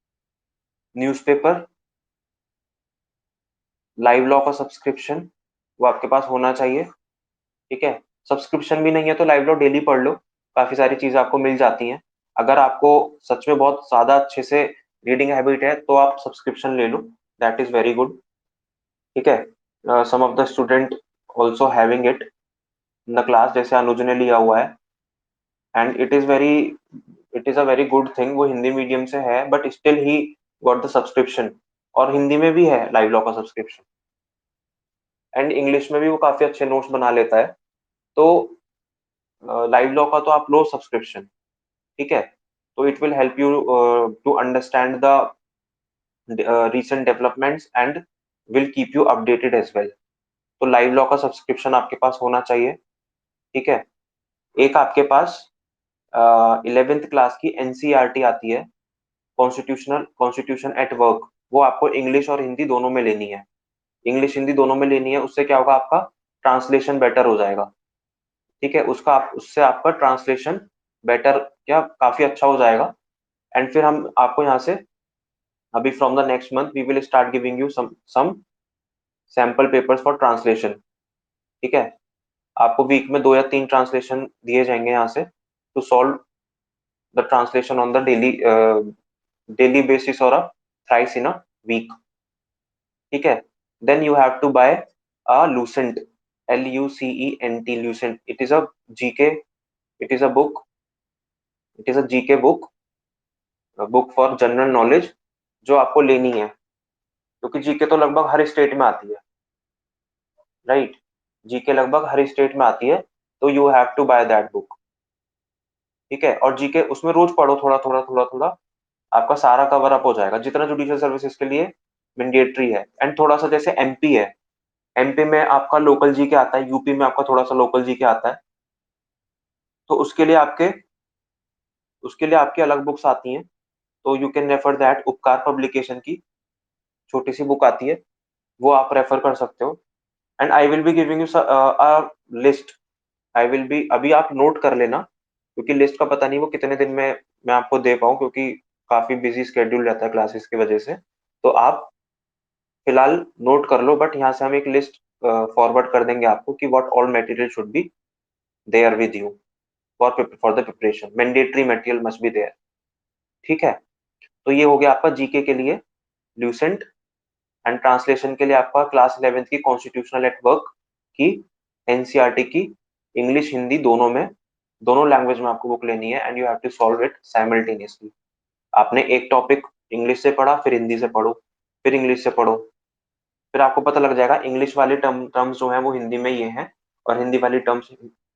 newspaper, live law का सब्सक्रिप्शन वो आपके पास होना चाहिए। ठीक है, सब्सक्रिप्शन भी नहीं है तो लाइव लॉ डेली पढ़ लो, काफी सारी चीजें आपको मिल जाती हैं। अगर आपको सच में बहुत ज्यादा अच्छे से रीडिंग हैबिट है तो आप सब्सक्रिप्शन ले लो, दैट इज वेरी गुड। ठीक है, some of the student also having it in the class, जैसे अनुज ने लिया हुआ है। And it is a very good thing. वो हिंदी मीडियम से है but still he got the subscription, और हिंदी में भी है लाइव लॉ का सब्सक्रिप्शन। एंड इंग्लिश में भी वो काफी अच्छे नोट्स बना लेता है। तो लाइव लॉ का तो आप लो सब्सक्रिप्शन। ठीक है, तो it will help you to understand the recent developments and will keep you updated as well. तो लाइव लॉ का सब्सक्रिप्शन आपके पास होना चाहिए। ठीक है, एक आपके पास 11th क्लास की एनसीईआरटी आती है, कॉन्स्टिट्यूशन एट वर्क। वो आपको इंग्लिश और हिंदी दोनों में लेनी है। इंग्लिश हिंदी दोनों में लेनी है, उससे क्या होगा, आपका ट्रांसलेशन बेटर हो जाएगा। ठीक है, उससे आपका ट्रांसलेशन बेटर क्या काफी अच्छा हो जाएगा। एंड फिर हम आपको यहाँ से अभी from the next month we will start giving you some sample papers for translation. ठीक है, आपको वीक में 2 या 3 ट्रांसलेशन दिए जाएंगे यहाँ से to solve the translation on the daily basis और थ्राइस इन अ वीक। ठीक है, then you have to buy a Lucent. LUCENT, Lucent. It is a GK. It is a book. It is a GK book, book for general knowledge, जो आपको लेनी है, क्योंकि GK तो लगभग हर state में आती है, राइट। जीके लगभग हर स्टेट में आती है, तो you have to buy that book. ठीक है, और जीके उसमें रोज पढ़ो, थोड़ा थोड़ा थोड़ा थोड़ा, आपका सारा कवर अप हो जाएगा, जितना जुडिशियल सर्विसेज के लिए मैंडेटरी है। एंड थोड़ा सा जैसे एमपी है, एमपी में आपका लोकल जीके आता है, यूपी में आपका थोड़ा सा लोकल जीके आता है, तो उसके लिए आपकी अलग बुक्स आती हैं। तो यू कैन रेफर दैट, उपकार पब्लिकेशन की छोटी सी बुक आती है, वो आप रेफर कर सकते हो। And I will be giving you a list. I will B, अभी आप नोट कर लेना, क्योंकि लिस्ट का पता नहीं वो कितने दिन में मैं आपको दे पाऊँ, क्योंकि काफी बिजी स्केड्यूल रहता है क्लासेस की वजह से। तो आप फिलहाल नोट कर लो, बट यहाँ से हम एक लिस्ट फॉरवर्ड कर देंगे आपको कि what all material should be there with you for the preparation. Mandatory material must be there. ठीक है, तो ये हो गया आपका जीके के लिए ल्यूसेंट। एंड ट्रांसलेशन के लिए आपका क्लास 11th की कॉन्स्टिट्यूशनल एट वर्क की, एनसीईआरटी की, इंग्लिश हिंदी दोनों में, दोनों लैंग्वेज में आपको बुक लेनी है। And you have to solve it simultaneously. आपने एक टॉपिक इंग्लिश से पढ़ा, फिर हिंदी से पढ़ो, फिर इंग्लिश से पढ़ो, फिर आपको पता लग जाएगा इंग्लिश वाली टर्म्स जो है वो हिंदी में ये हैं, और हिंदी वाली टर्म्स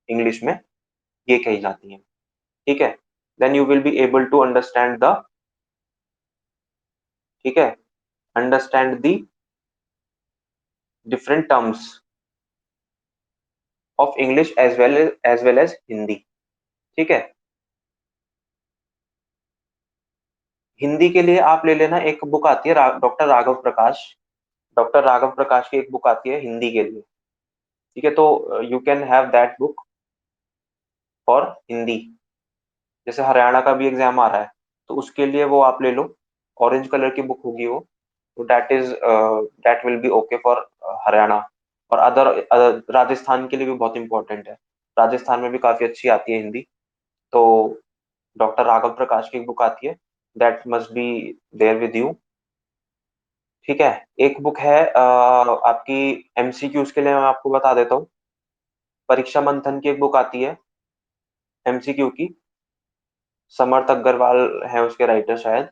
इंग्लिश में ये कही जाती हैं। ठीक है, then you will be able to understand the, ठीक है, understand the different terms of English as well as Hindi. ठीक है, हिंदी के लिए आप ले लेना, एक बुक आती है डॉक्टर राघव प्रकाश, डॉक्टर राघव प्रकाश की एक बुक आती है हिंदी के लिए। ठीक है, तो you can have that book for Hindi. जैसे हरियाणा का भी एग्जाम आ रहा है, तो उसके लिए वो आप ले लो, ऑरेंज कलर की बुक होगी वो, तो that will B okay for Haryana. और राजस्थान के लिए भी बहुत इंपॉर्टेंट है, राजस्थान में भी काफी अच्छी आती है हिंदी। तो डॉक्टर राघव प्रकाश की एक बुक आती है, that must be there with you. ठीक है, एक बुक है आपकी एमसीक्यूज के लिए, मैं आपको बता देता हूँ। परीक्षा मंथन की एक बुक आती है एमसीक्यू की, समर्थ अग्रवाल है उसके राइटर शायद।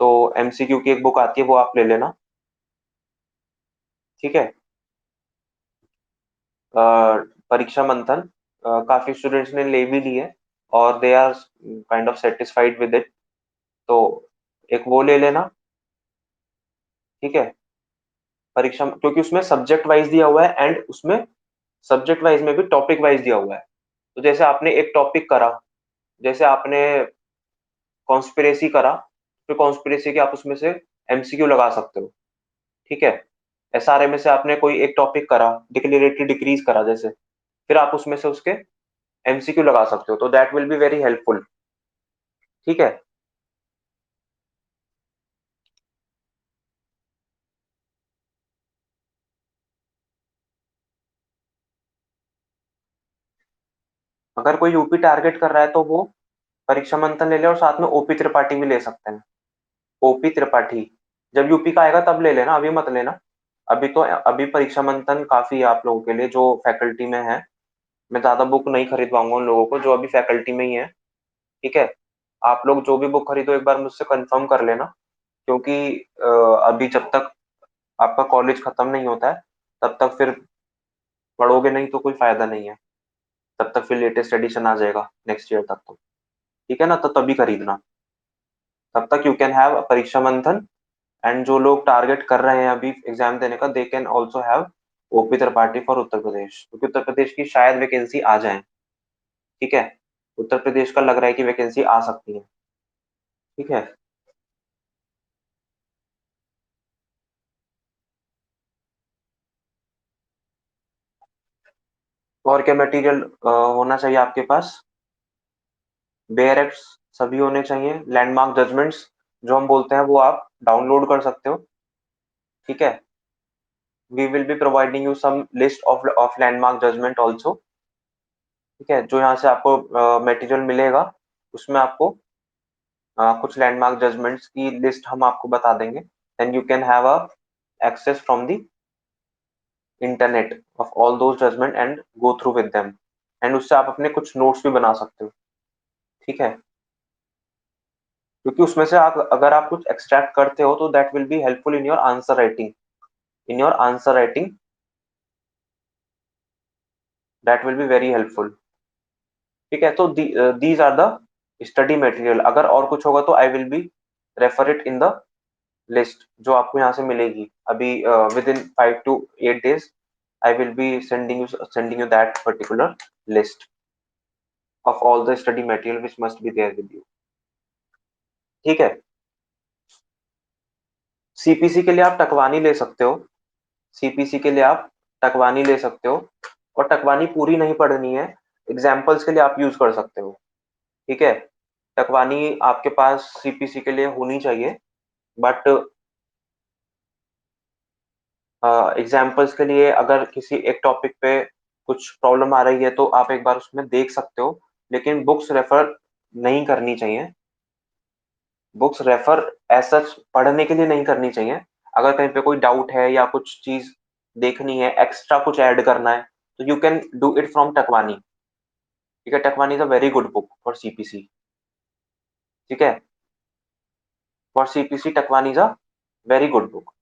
तो एमसीक्यू की एक बुक आती है, वो आप ले लेना। ठीक है, परीक्षा मंथन काफी स्टूडेंट्स ने ले भी ली है, और they are kind of satisfied with it, तो एक वो ले लेना। ठीक है, परीक्षा, क्योंकि उसमें सब्जेक्ट वाइज दिया हुआ है, एंड उसमें सब्जेक्ट वाइज में भी टॉपिक वाइज दिया हुआ है। तो जैसे आपने एक टॉपिक करा, जैसे आपने कॉन्स्पिरेसी करा, फिर कॉन्स्पिरेसी के आप उसमें से एमसीक्यू लगा सकते हो। ठीक है, एसआरए में से आपने कोई एक टॉपिक करा, डिक्लेरेटरी डिक्रीज करा जैसे, फिर आप उसमें से उसके एमसीक्यू लगा सकते हो, तो that will be very helpful. ठीक है, अगर कोई यूपी टारगेट कर रहा है तो वो परीक्षा मंथन ले ले, और साथ में ओपी त्रिपाठी भी ले सकते हैं। ओपी त्रिपाठी जब यूपी का आएगा तब ले लेना, अभी मत लेना। अभी परीक्षा मंथन काफी है आप लोगों के लिए जो फैकल्टी में है। मैं ज्यादा बुक नहीं खरीदवाऊंगा उन लोगों को जो अभी फैकल्टी में ही है। ठीक है, आप लोग जो भी बुक खरीदो एक बार मुझसे कंफर्म कर लेना, क्योंकि अ, अभी जब तक आपका कॉलेज खत्म नहीं होता है, तब तक फिर पढ़ोगे नहीं तो कोई फायदा नहीं है। तब तक फिर लेटेस्ट एडिशन आ जाएगा नेक्स्ट ईयर तक तो। ठीक है ना, तो तभी खरीदना। तब तक यू कैन हैव परीक्षा मंथन। एंड जो लोग टारगेट कर रहे हैं अभी एग्जाम देने का, they can also have OP Tripathi for Uttar Pradesh, क्योंकि उत्तर प्रदेश की शायद वैकेंसी आ जाए। ठीक है, उत्तर प्रदेश का लग रहा है कि वैकेंसी आ सकती है। ठीक है, और क्या मटेरियल होना चाहिए आपके पास? बेयर एक्ट्स सभी होने चाहिए, लैंडमार्क जजमेंट्स जो हम बोलते हैं वो आप डाउनलोड कर सकते हो। ठीक है, we will be providing you some list of landmark judgement also. ठीक है, जो यहाँ से आपको मटेरियल मिलेगा, उसमें आपको कुछ लैंडमार्क जजमेंट्स की लिस्ट हम आपको बता देंगे। Then you can have a access from the internet of all those judgement and go through with them, and उससे आप अपने कुछ नोट्स भी बना सकते हो। ठीक है, क्योंकि उसमें से आप अगर आप कुछ एक्सट्रैक्ट करते हो तो that will be helpful in your answer writing, in your answer writing that will be very helpful. ठीक है, तो these are the study material. अगर और कुछ होगा तो I will be refer it in the list जो आपको यहाँ से मिलेगी अभी within 5 to 8 days। I will be sending you that particular list of all the study material which must be there with you. ठीक है, CPC के लिए आप टकवानी ले सकते हो। सीपीसी के लिए आप टकवानी ले सकते हो, और टकवानी पूरी नहीं पढ़नी है, एग्जाम्पल्स के लिए आप यूज कर सकते हो। ठीक है, टकवानी आपके पास सीपीसी के लिए होनी चाहिए, बट एग्जाम्पल्स के लिए अगर किसी एक टॉपिक पे कुछ प्रॉब्लम आ रही है तो आप एक बार उसमें देख सकते हो, लेकिन बुक्स रेफर नहीं करनी चाहिए। बुक्स रेफर एज सच पढ़ने के लिए नहीं करनी चाहिए। अगर कहीं पे कोई डाउट है या कुछ चीज देखनी है, एक्स्ट्रा कुछ ऐड करना है, तो you can do it from Takwani. ठीक है, Takwani is a very good book for CPC. ठीक है, for CPC Takwani is a very good book,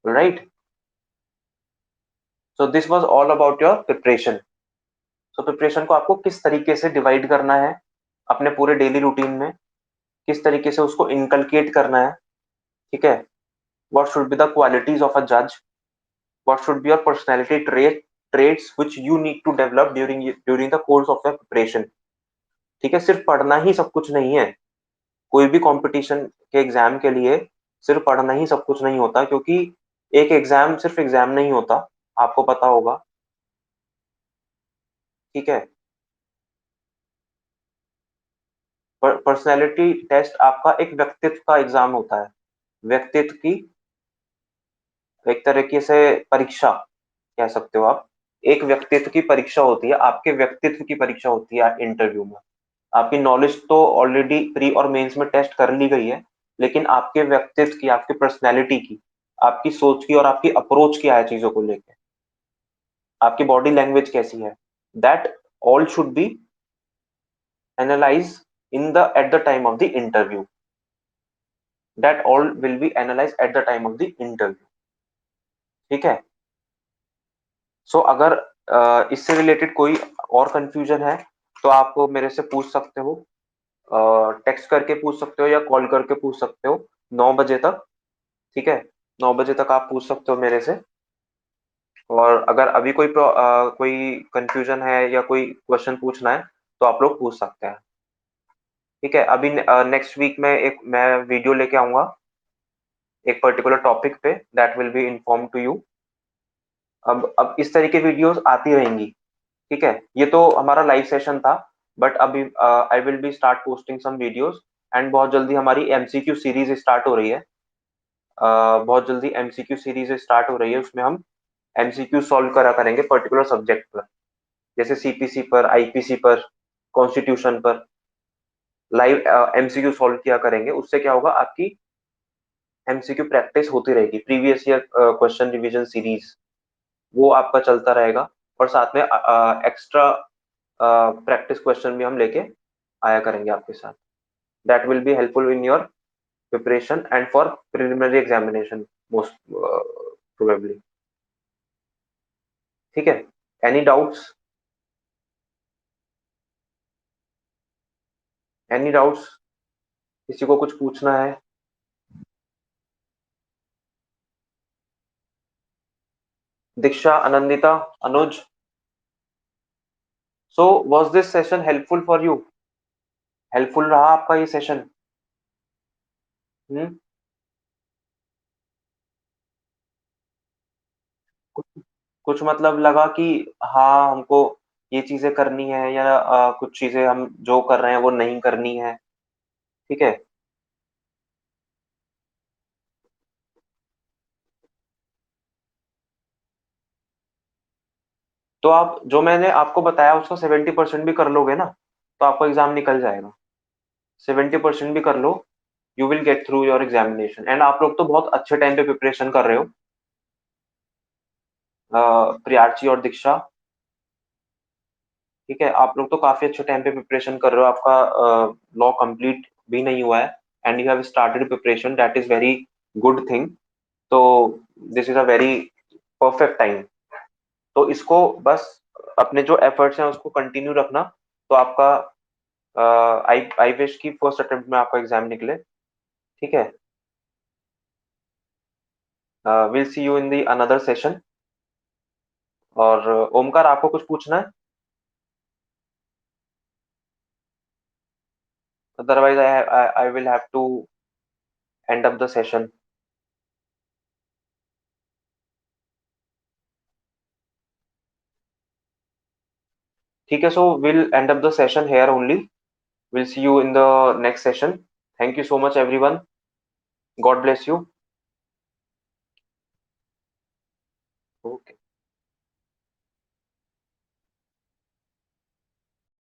right. So this was all about your preparation. So preparation को आपको किस तरीके से डिवाइड करना है अपने पूरे डेली रूटीन में, किस तरीके से उसको इनकलकेट करना है। ठीक है, what should be the qualities of a जज, what should be your personality traits which you need to develop during the course of your preparation. ठीक है, सिर्फ पढ़ना ही सब कुछ नहीं है। कोई भी कंपटीशन के एग्जाम के लिए सिर्फ पढ़ना ही सब कुछ नहीं होता, क्योंकि एक एग्जाम सिर्फ एग्जाम नहीं होता, आपको पता होगा। ठीक है, पर्सनैलिटी टेस्ट आपका एक व्यक्तित्व का एग्जाम होता है, व्यक्तित्व की एक तरीके से परीक्षा कह सकते हो आप। एक व्यक्तित्व की परीक्षा होती है, आपके व्यक्तित्व की परीक्षा होती है इंटरव्यू में। आपकी नॉलेज तो ऑलरेडी प्री और मेंस में टेस्ट कर ली गई है, लेकिन आपके व्यक्तित्व की, आपकी पर्सनैलिटी की, आपकी सोच की और आपकी अप्रोच क्या है चीजों को लेकर, आपकी बॉडी लैंग्वेज कैसी है, that all should be analyse in the at the time of the interview. That all will be analyse at the time of the interview. ठीक है, सो अगर इससे रिलेटेड कोई और कंफ्यूजन है तो आप मेरे से पूछ सकते हो, टेक्स्ट करके पूछ सकते हो या कॉल करके पूछ सकते हो 9 बजे तक। ठीक है, 9 बजे तक आप पूछ सकते हो मेरे से। और अगर अभी कोई कंफ्यूजन है या कोई क्वेश्चन पूछना है तो आप लोग पूछ सकते हैं। ठीक है, अभी नेक्स्ट वीक में मैं वीडियो लेके आऊंगा एक पर्टिकुलर टॉपिक पे, that will be inform to you. अब इस तरह की वीडियोस आती रहेंगी। ठीक है, ये तो हमारा लाइव सेशन था, बट अभी I will be start posting some videos, and बहुत जल्दी हमारी एमसीक्यू सीरीज स्टार्ट हो रही है। बहुत जल्दी एमसीक्यू सीरीज स्टार्ट हो रही है, उसमें हम एमसीक्यू सॉल्व करा करेंगे पर्टिकुलर सब्जेक्ट पर, जैसे सीपीसी पर, आईपीसी पर, कॉन्स्टिट्यूशन पर लाइव एमसीक्यू सॉल्व किया करेंगे। उससे क्या होगा, आपकी एमसीक्यू प्रैक्टिस होती रहेगी, previous year question revision series वो आपका चलता रहेगा, और साथ में एक्स्ट्रा प्रैक्टिस क्वेश्चन भी हम लेके आया करेंगे आपके साथ। That will be helpful in your preparation and for preliminary examination most probably. ठीक है, एनी डाउट्स, एनी डाउट्स, किसी को कुछ पूछना है? Diksha, Anandita, Anuj, so was this session helpful for you? Helpful रहा आपका ये सेशन? हम्म, कुछ कुछ मतलब लगा कि हाँ हमको ये चीजें करनी है, या कुछ चीजें हम जो कर रहे हैं वो नहीं करनी है? ठीक है, तो आप जो मैंने आपको बताया उसका 70% भी कर लोगे ना, तो आपका एग्जाम निकल जाएगा। 70% भी कर लो, you will get through your examination. And आप लोग तो बहुत अच्छे टाइम पे प्रिपरेशन कर रहे हो। प्रियार्ची और दीक्षा। ठीक है, आप लोग तो काफी अच्छे टाइम पे प्रिपरेशन कर रहे हो, आपका लॉ कंप्लीट भी नहीं हुआ है and you have started preparation, that is very good thing. तो this is a very perfect time. तो इसको बस अपने जो एफर्ट्स हैं उसको कंटिन्यू रखना। तो आपका आई आई विश की फर्स्ट अटेम्प्ट में आपका एग्जाम निकले। ठीक है, will see you in the another session. और ओमकार, आपको कुछ पूछना है? Otherwise I will have to end up the session. ठीक है, so will end up the session here only. Will see you in the next session. Thank you so much everyone. God bless you. Okay.